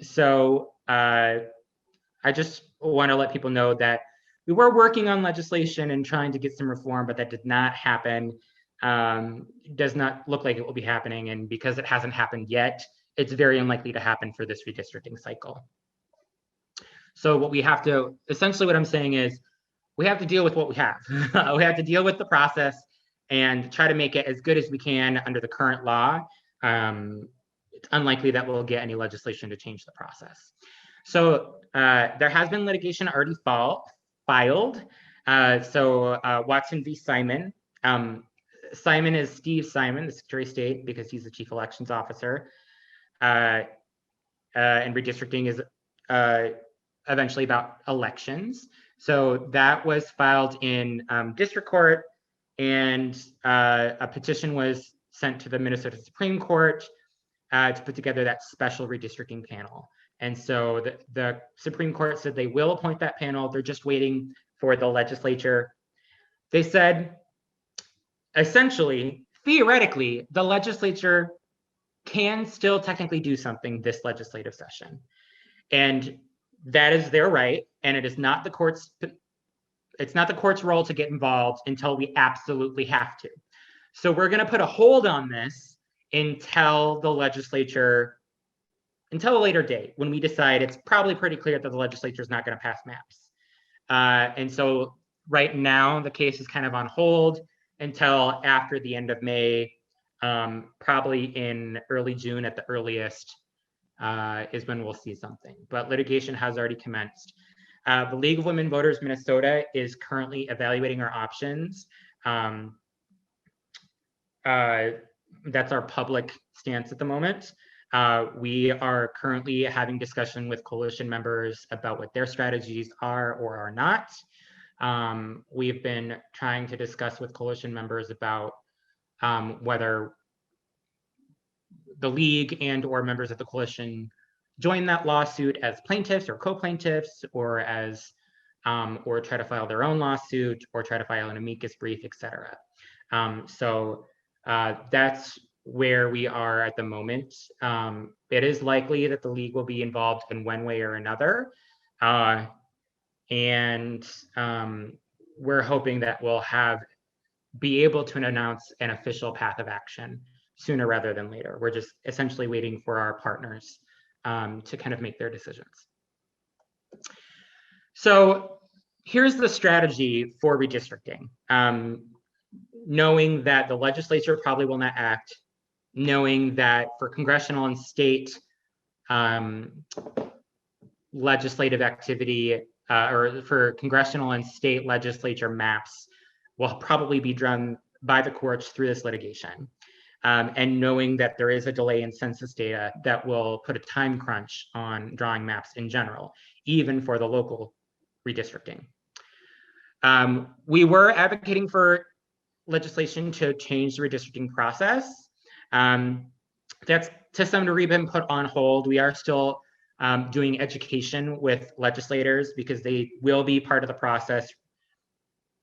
Speaker 2: So I just want to let people know that we were working on legislation and trying to get some reform, but that did not happen. It does not look like it will be happening, and because it hasn't happened yet, it's very unlikely to happen for this redistricting cycle. So what we have to, essentially what I'm saying is, we have to deal with what we have. We have to deal with the process and try to make it as good as we can under the current law. It's unlikely that we'll get any legislation to change the process. So there has been litigation already filed. Watson v. Simon. Simon is Steve Simon, the Secretary of State, because he's the Chief Elections Officer. And redistricting is eventually about elections. So that was filed in district court, and a petition was sent to the Minnesota Supreme Court to put together that special redistricting panel. And so the Supreme Court said they will appoint that panel. They're just waiting for the legislature. They said, essentially, theoretically, the legislature can still technically do something this legislative session. And that is their right, and it's not the court's role to get involved until we absolutely have to. So we're going to put a hold on this until a later date, when we decide it's probably pretty clear that the legislature is not going to pass maps. And so right now, the case is kind of on hold until after the end of May, probably in early June at the earliest, is when we'll see something. But litigation has already commenced. The League of Women Voters Minnesota is currently evaluating our options. That's our public stance at the moment. We are currently having discussion with coalition members about what their strategies are or are not. We've been trying to discuss with coalition members about whether the League and or members of the coalition join that lawsuit as plaintiffs or co-plaintiffs, or as or try to file their own lawsuit, or try to file an amicus brief, etc. So that's where we are at the moment. It is likely that the league will be involved in one way or another. And we're hoping that we'll be able to announce an official path of action sooner rather than later. We're just essentially waiting for our partners to kind of make their decisions. So here's the strategy for redistricting. Knowing that the legislature probably will not act, knowing that for congressional and state legislative activity, or for congressional and state legislature maps will probably be drawn by the courts through this litigation. And knowing that there is a delay in census data that will put a time crunch on drawing maps in general, even for the local redistricting. We were advocating for legislation to change the redistricting process. That's to some degree been put on hold. We are still doing education with legislators because they will be part of the process,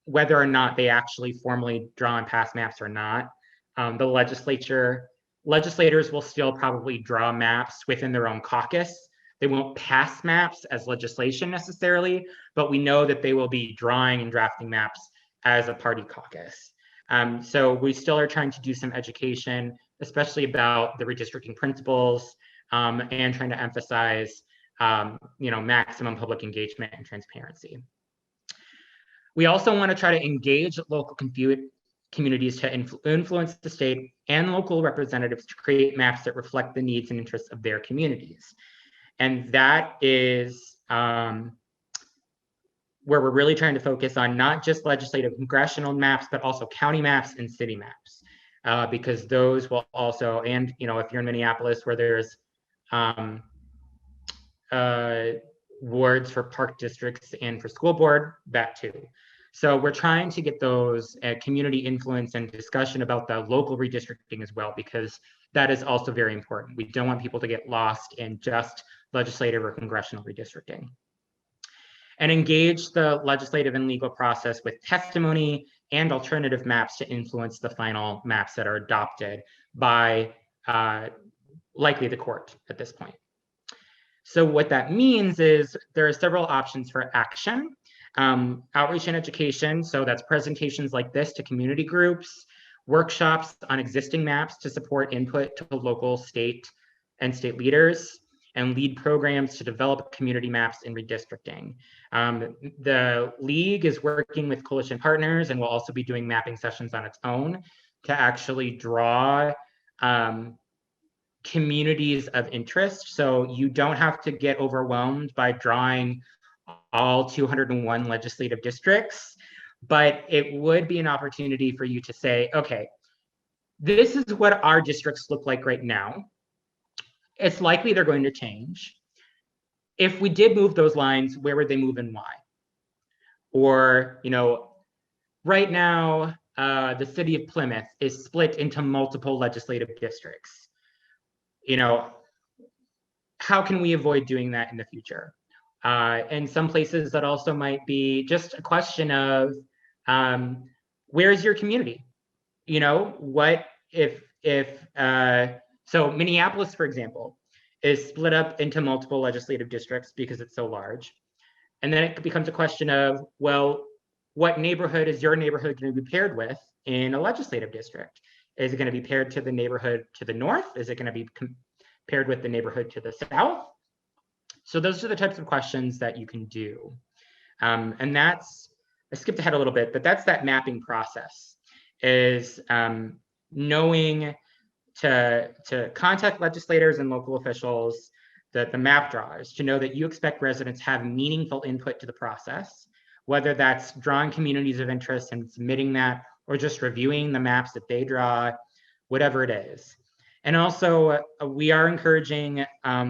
Speaker 2: whether or not they actually formally draw and pass maps or not. The legislators will still probably draw maps within their own caucus. They won't pass maps as legislation necessarily, but we know that they will be drawing and drafting maps as a party caucus. So we still are trying to do some education, especially about the redistricting principles, and trying to emphasize maximum public engagement and transparency. We also want to try to engage local communities to influence the state and local representatives to create maps that reflect the needs and interests of their communities. And that is where we're really trying to focus on not just legislative congressional maps, but also county maps and city maps, because those will also, and if you're in Minneapolis where there's wards for park districts and for school board, that too. So we're trying to get those community influence and discussion about the local redistricting as well, because that is also very important. We don't want people to get lost in just legislative or congressional redistricting. And engage the legislative and legal process with testimony and alternative maps to influence the final maps that are adopted by likely the court at this point. So what that means is there are several options for action. Outreach and education, so that's presentations like this to community groups, workshops on existing maps to support input to local, state, and state leaders, and lead programs to develop community maps in redistricting. The league is working with coalition partners and will also be doing mapping sessions on its own to actually draw communities of interest. So you don't have to get overwhelmed by drawing all 201 legislative districts, but it would be an opportunity for you to say, okay, this is what our districts look like right now. It's likely they're going to change. If we did move those lines, where would they move and why? Or, right now, the city of Plymouth is split into multiple legislative districts. How can we avoid doing that in the future? In some places that also might be just a question of where's your community? What if so Minneapolis, for example, is split up into multiple legislative districts because it's so large. And then it becomes a question of, well, what neighborhood is your neighborhood going to be paired with in a legislative district? Is it going to be paired to the neighborhood to the north? Is it going to be paired with the neighborhood to the south? So those are the types of questions that you can do. And that's, I skipped ahead a little bit, but that's that mapping process, is knowing to contact legislators and local officials, the map drawers, to know that you expect residents have meaningful input to the process, whether that's drawing communities of interest and submitting that, or just reviewing the maps that they draw, whatever it is. And also, we are encouraging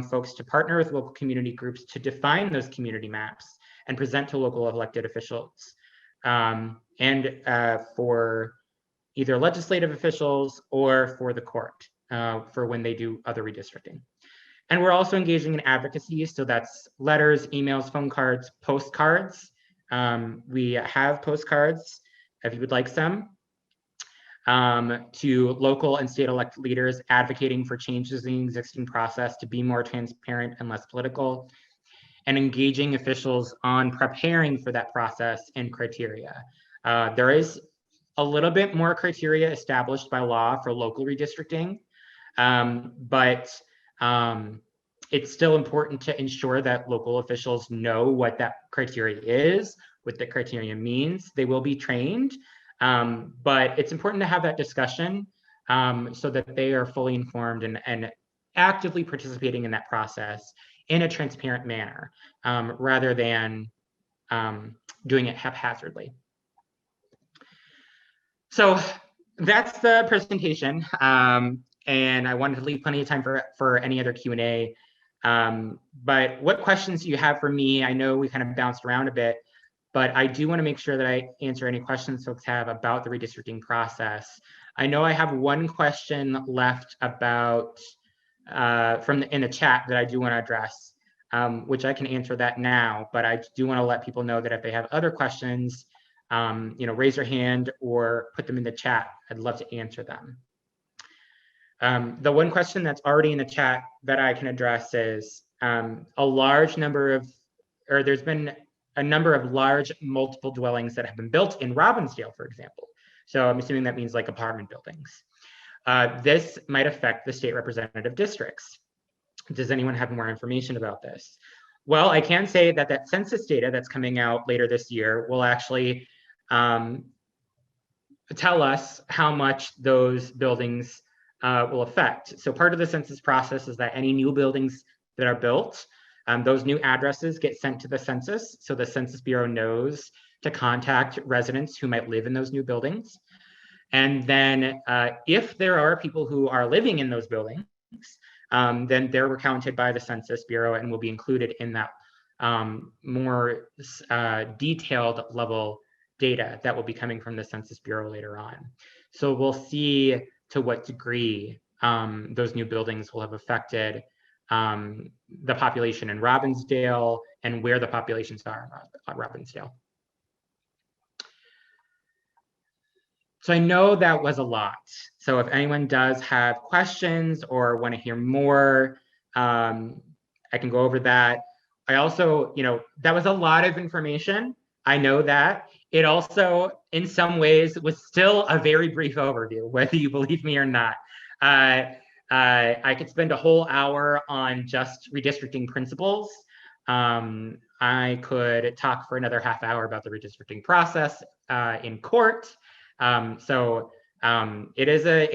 Speaker 2: folks to partner with local community groups to define those community maps and present to local elected officials, and for either legislative officials or for the court for when they do other redistricting. And we're also engaging in advocacy. So that's letters, emails, phone cards, postcards. We have postcards if you would like some. to local and state elected leaders advocating for changes in the existing process to be more transparent and less political, and engaging officials on preparing for that process and criteria. There is a little bit more criteria established by law for local redistricting, but it's still important to ensure that local officials know what that criteria is, what the criteria means. They will be trained, but it's important to have that discussion so that they are fully informed and actively participating in that process in a transparent manner, rather than doing it haphazardly. So that's the presentation, and I wanted to leave plenty of time for any other Q&A. But what questions do you have for me? I know we kind of bounced around a bit, but I do want to make sure that I answer any questions folks have about the redistricting process. I know I have one question left about in the chat that I do want to address, which I can answer that now, but I do want to let people know that if they have other questions, raise your hand or put them in the chat. I'd love to answer them. The one question that's already in the chat that I can address is there's been a number of large multiple dwellings that have been built in Robbinsdale, for example. So I'm assuming that means like apartment buildings. This might affect the state representative districts. Does anyone have more information about this? Well, I can say that that census data that's coming out later this year will actually tell us how much those buildings will affect. So part of the census process is that any new buildings that are built, those new addresses get sent to the census. So the Census Bureau knows to contact residents who might live in those new buildings. And then if there are people who are living in those buildings, then they're recounted by the Census Bureau and will be included in that more detailed level data that will be coming from the Census Bureau later on. So we'll see to what degree those new buildings will have affected the population in Robbinsdale and where the populations are at Robbinsdale. So I know that was a lot. So if anyone does have questions or want to hear more, I can go over that. I also, that was a lot of information. I know that. It also, in some ways, was still a very brief overview, whether you believe me or not. I could spend a whole hour on just redistricting principles. I could talk for another half hour about the redistricting process in court. It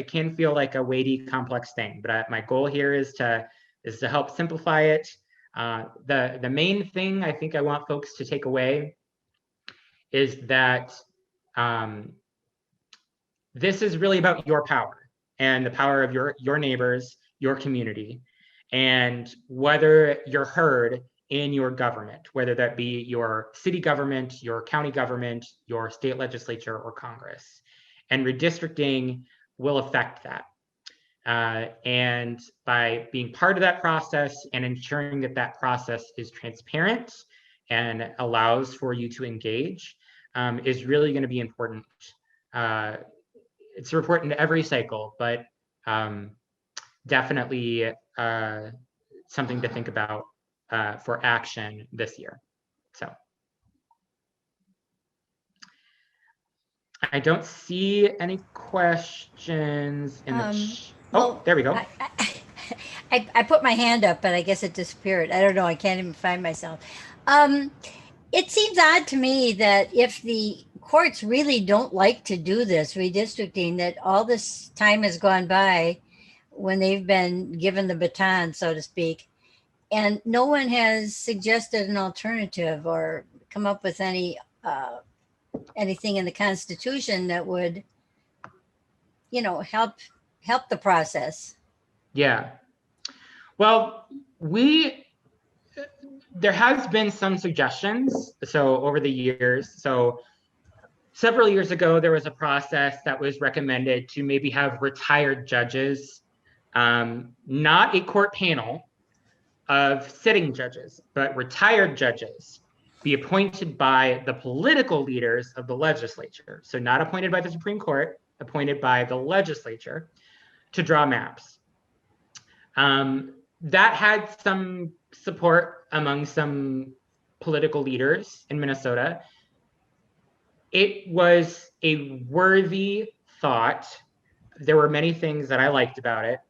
Speaker 2: can feel like a weighty, complex thing, but my goal here is to help simplify it. The main thing I think I want folks to take away is that this is really about your power and the power of your neighbors, your community, and whether you're heard in your government, whether that be your city government, your county government, your state legislature, or Congress. And redistricting will affect that. And by being part of that process and ensuring that that process is transparent and allows for you to engage is really going to be important. It's important to every cycle, but definitely something to think about for action this year. So I don't see any questions in the there we go.
Speaker 1: I put my hand up, but I guess it disappeared. I don't know. I can't even find myself. It seems odd to me that if the courts really don't like to do this redistricting, that all this time has gone by when they've been given the baton, so to speak, and no one has suggested an alternative or come up with any anything in the Constitution that would, help the process.
Speaker 2: Yeah. Well, there has been some suggestions. So over the years, so several years ago, there was a process that was recommended to maybe have retired judges, not a court panel of sitting judges, but retired judges be appointed by the political leaders of the legislature. So not appointed by the Supreme Court, appointed by the legislature to draw maps. That had some support among some political leaders in Minnesota. It was a worthy thought. There were many things that I liked about it.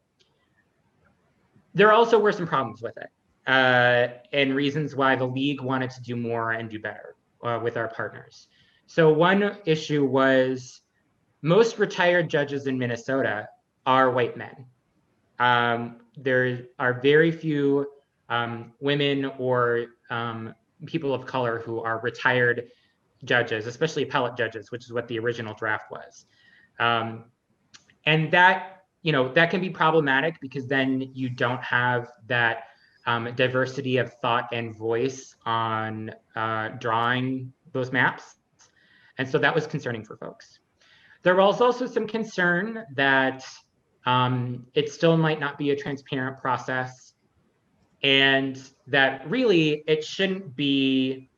Speaker 2: There also were some problems with it, and reasons why the league wanted to do more and do better with our partners. So one issue was most retired judges in Minnesota are white men. There are very few women or people of color who are retired judges, especially appellate judges, which is what the original draft was. And that, that can be problematic because then you don't have that diversity of thought and voice on drawing those maps. And so that was concerning for folks. There was also some concern that it still might not be a transparent process, and that really it shouldn't be.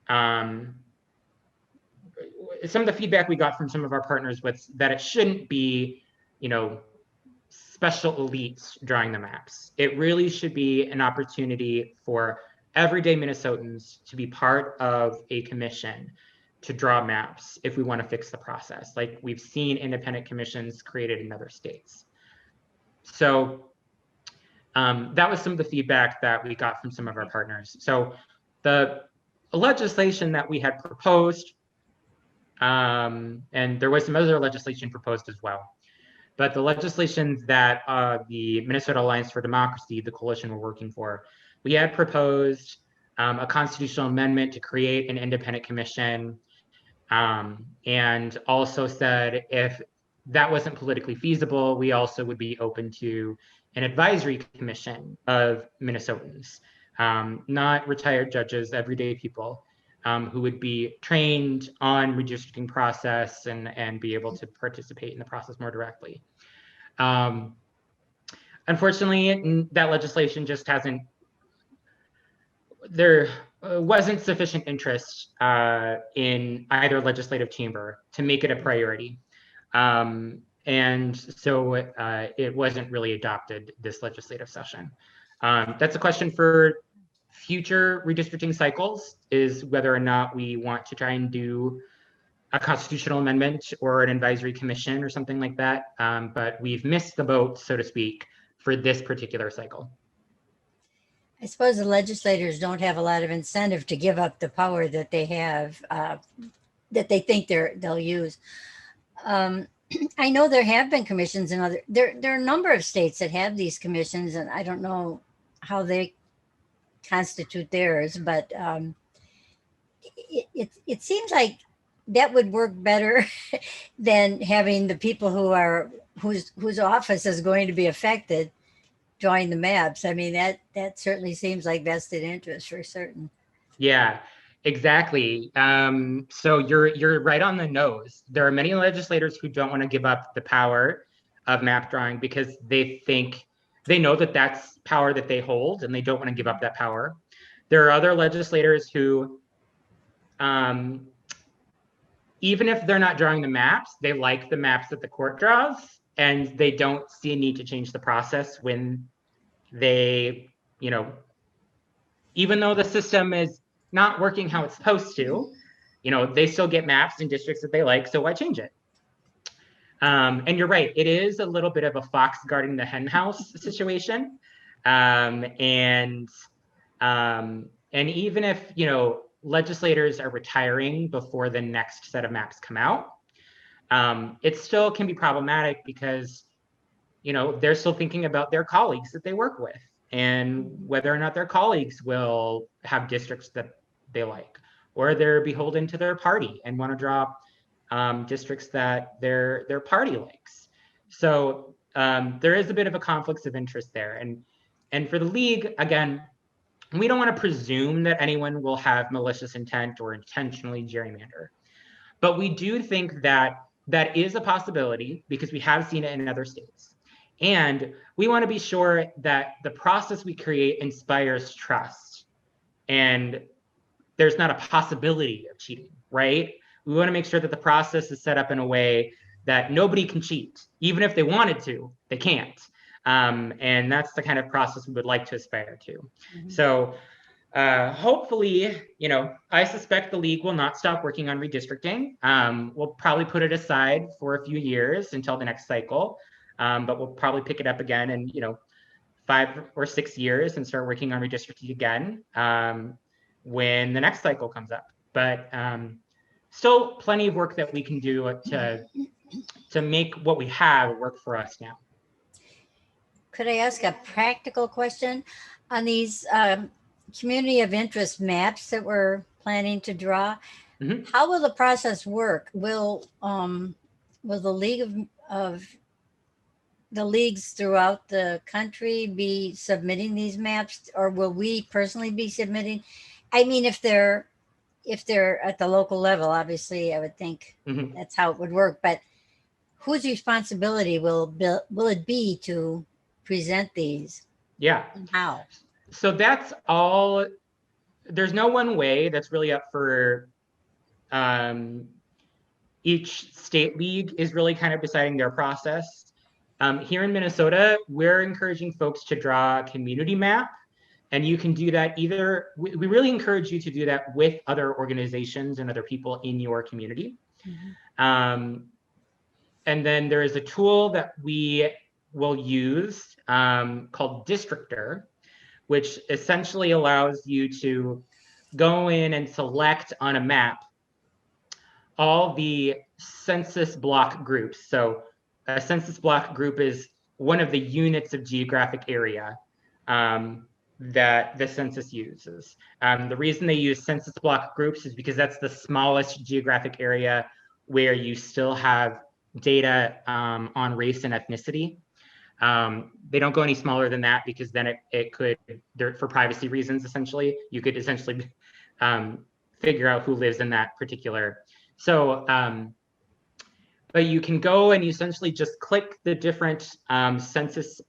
Speaker 2: Some of the feedback we got from some of our partners was that it shouldn't be, special elites drawing the maps. It really should be an opportunity for everyday Minnesotans to be part of a commission to draw maps if we want to fix the process, like we've seen independent commissions created in other states. So that was some of the feedback that we got from some of our partners. So the legislation that we had proposed, and there was some other legislation proposed as well, but the legislation that the Minnesota Alliance for Democracy, the coalition we're working for, we had proposed a constitutional amendment to create an independent commission, and also said if that wasn't politically feasible, we also would be open to an advisory commission of Minnesotans, not retired judges, everyday people who would be trained on redistricting process and be able to participate in the process more directly. Unfortunately, that legislation just hasn't, there wasn't sufficient interest in either legislative chamber to make it a priority. And so it wasn't really adopted this legislative session. That's a question for future redistricting cycles, is whether or not we want to try and do a constitutional amendment or an advisory commission or something like that. But we've missed the boat, so to speak, for this particular cycle.
Speaker 1: I suppose the legislators don't have a lot of incentive to give up the power that they have, that they think they'll use. I know there have been commissions in there are a number of states that have these commissions, and I don't know how they constitute theirs, but it seems like that would work better than having the people whose office is going to be affected drawing the maps. I mean, that certainly seems like vested interest for certain.
Speaker 2: Yeah, exactly. So you're right on the nose. There are many legislators who don't want to give up the power of map drawing because they know that that's power that they hold and they don't want to give up that power. There are other legislators who, even if they're not drawing the maps, they like the maps that the court draws, and they don't see a need to change the process when they, even though the system is not working how it's supposed to, they still get maps in districts that they like, so why change it? And you're right, it is a little bit of a fox guarding the hen house situation. And even if, legislators are retiring before the next set of maps come out, it still can be problematic because, they're still thinking about their colleagues that they work with and whether or not their colleagues will have districts that they like, or they're beholden to their party and want to draw districts that their party likes. So there is a bit of a conflict of interest there. And for the league, again, we don't want to presume that anyone will have malicious intent or intentionally gerrymander. But we do think that that is a possibility because we have seen it in other states. And we want to be sure that the process we create inspires trust and there's not a possibility of cheating, right? We want to make sure that the process is set up in a way that nobody can cheat. Even if they wanted to, they can't. And that's the kind of process we would like to aspire to.
Speaker 1: Mhm.
Speaker 2: So hopefully, I suspect the league will not stop working on redistricting. We'll probably put it aside for a few years until the next cycle, but we'll probably pick it up again in 5 or 6 years and start working on redistricting again when the next cycle comes up. But still plenty of work that we can do to make what we have work for us now.
Speaker 1: Could I ask a practical question on these community of interest maps that we're planning to draw?
Speaker 2: Mhm.
Speaker 1: How will the process work? Will the League of the leagues throughout the country be submitting these maps, or will we personally be submitting? I mean, if they're at the local level, obviously, I would think
Speaker 2: Mhm.
Speaker 1: that's how it would work. But whose responsibility will it be to present these,
Speaker 2: Yeah.
Speaker 1: and how?
Speaker 2: So that's all. There's no one way. That's really up for each state league is really kind of deciding their process. Here in Minnesota, we're encouraging folks to draw a community map, and you can do that either. We really encourage you to do that with other organizations and other people in your community.
Speaker 1: Mhm.
Speaker 2: And then there is a tool that we will use called Districtor, which essentially allows you to go in and select on a map all the census block groups. So a census block group is one of the units of geographic area that the census uses. The reason they use census block groups is because that's the smallest geographic area where you still have data on race and ethnicity. They don't go any smaller than that because then it could, for privacy reasons, essentially, you could essentially figure out who lives in that particular. So, but you can go and you essentially just click the different census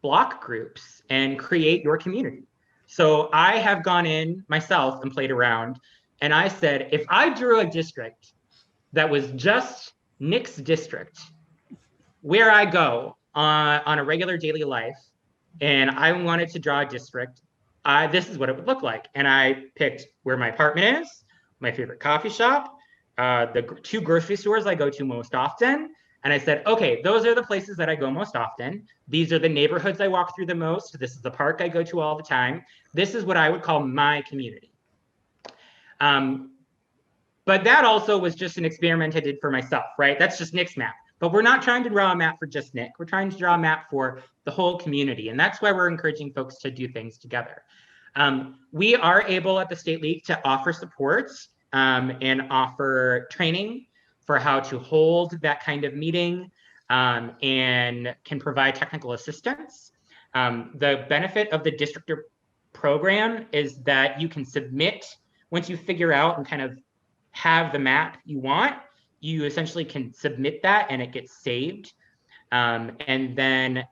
Speaker 2: block groups and create your community. So I have gone in myself and played around, and I said, if I drew a district that was just Nick's district, where I go on a regular daily life, and I wanted to draw a district, this is what it would look like. And I picked where my apartment is, my favorite coffee shop, the 2 grocery stores I go to most often. And I said, okay, those are the places that I go most often. These are the neighborhoods I walk through the most. This is the park I go to all the time. This is what I would call my community. But that also was just an experiment I did for myself, right? That's just Nick's map. But we're not trying to draw a map for just Nick. We're trying to draw a map for the whole community. And that's why we're encouraging folks to do things together. We are able at the State League to offer supports and offer training for how to hold that kind of meeting and can provide technical assistance. The benefit of the Districtor program is that you can submit, once you figure out and kind of have the map you want, you essentially can submit that and it gets saved. And then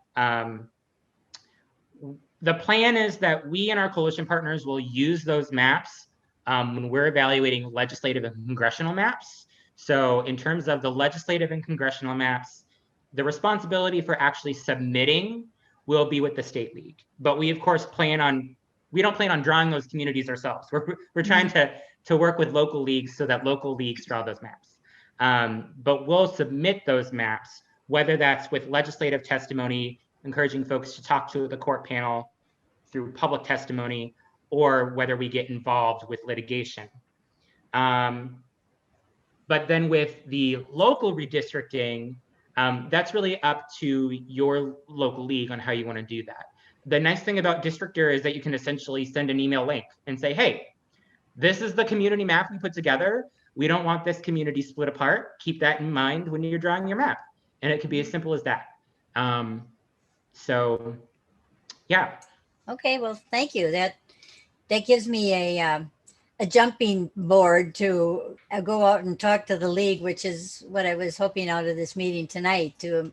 Speaker 2: the plan is that we and our coalition partners will use those maps when we're evaluating legislative and congressional maps. So in terms of the legislative and congressional maps, the responsibility for actually submitting will be with the State League. But we, of course, we don't plan on drawing those communities ourselves. We're trying to work with local leagues so that local leagues draw those maps. But we'll submit those maps, whether that's with legislative testimony, encouraging folks to talk to the court panel through public testimony, or whether we get involved with litigation. But then with the local redistricting, that's really up to your local league on how you want to do that. The nice thing about Districtor is that you can essentially send an email link and say, hey, this is the community map we put together. We don't want this community split apart. Keep that in mind when you're drawing your map. And it could be as simple as that. So, yeah.
Speaker 1: Okay, well, thank you. That gives me a jumping board to go out and talk to the league, which is what I was hoping out of this meeting tonight, to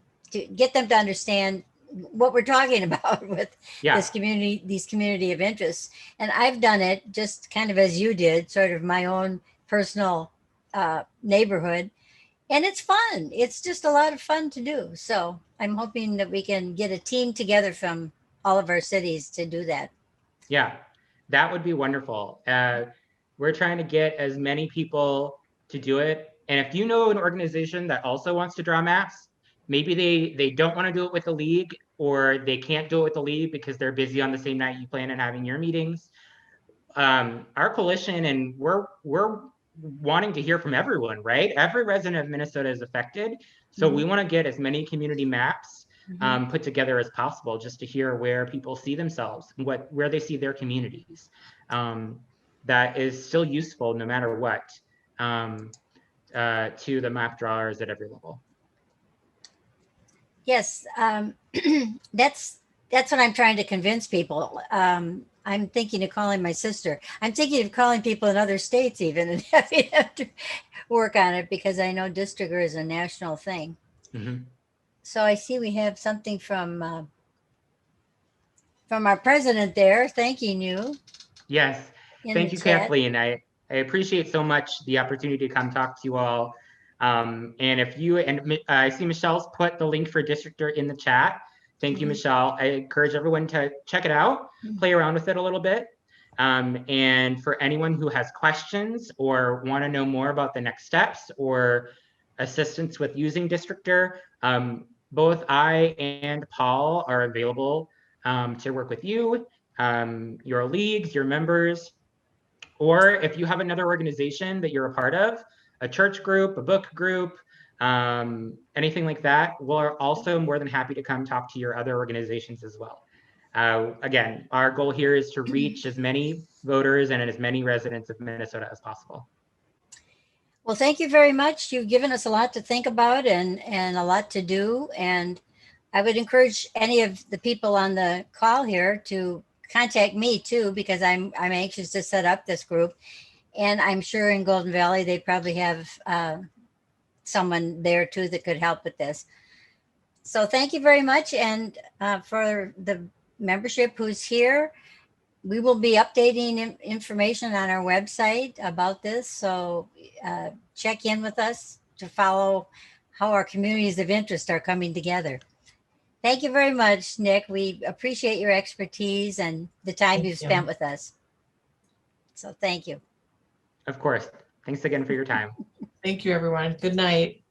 Speaker 1: get them to understand what we're talking about with these community of interest. And I've done it just kind of as you did, sort of my own personal neighborhood. And it's fun. It's just a lot of fun to do. So I'm hoping that we can get a team together from all of our cities to do that.
Speaker 2: Yeah, that would be wonderful. We're trying to get as many people to do it. And if you know an organization that also wants to draw maps, maybe they don't want to do it with the league, or they can't do it with the league because they're busy on the same night you plan on having your meetings. Our coalition, and we're wanting to hear from everyone, right? Every resident of Minnesota is affected. So we want to get as many community maps put together as possible, just to hear where people see themselves, where they see their communities. That is still useful no matter what, to the map drawers at every level.
Speaker 1: Yes, that's what I'm trying to convince people. I'm thinking of calling my sister. I'm thinking of calling people in other states even and having them to work on it, because I know Districter is a national thing. So I see we have something from our president there, thanking you.
Speaker 2: Yes, thank you, Kathleen. I appreciate so much the opportunity to come talk to you all. And if you, and I see Michelle's put the link for Districter in the chat. Thank you, Michelle. I encourage everyone to check it out, play around with it a little bit. And for anyone who has questions or want to know more about the next steps or assistance with using Districter, both I and Paul are available to work with you, your leagues, your members, or if you have another organization that you're a part of, a church group, a book group, anything like that, we're also more than happy to come talk to your other organizations as well. Again, our goal here is to reach as many voters and as many residents of Minnesota as possible.
Speaker 1: Well, thank you very much. You've given us a lot to think about and a lot to do. And I would encourage any of the people on the call here to contact me too, because I'm anxious to set up this group. And I'm sure in Golden Valley, they probably have someone there too that could help with this. So thank you very much. And for the membership who's here, we will be updating information on our website about this. So check in with us to follow how our communities of interest are coming together. Thank you very much, Nick. We appreciate your expertise and the time you've spent with us. So thank you.
Speaker 2: Of course. Thanks again for your time.
Speaker 3: Thank you, everyone. Good night.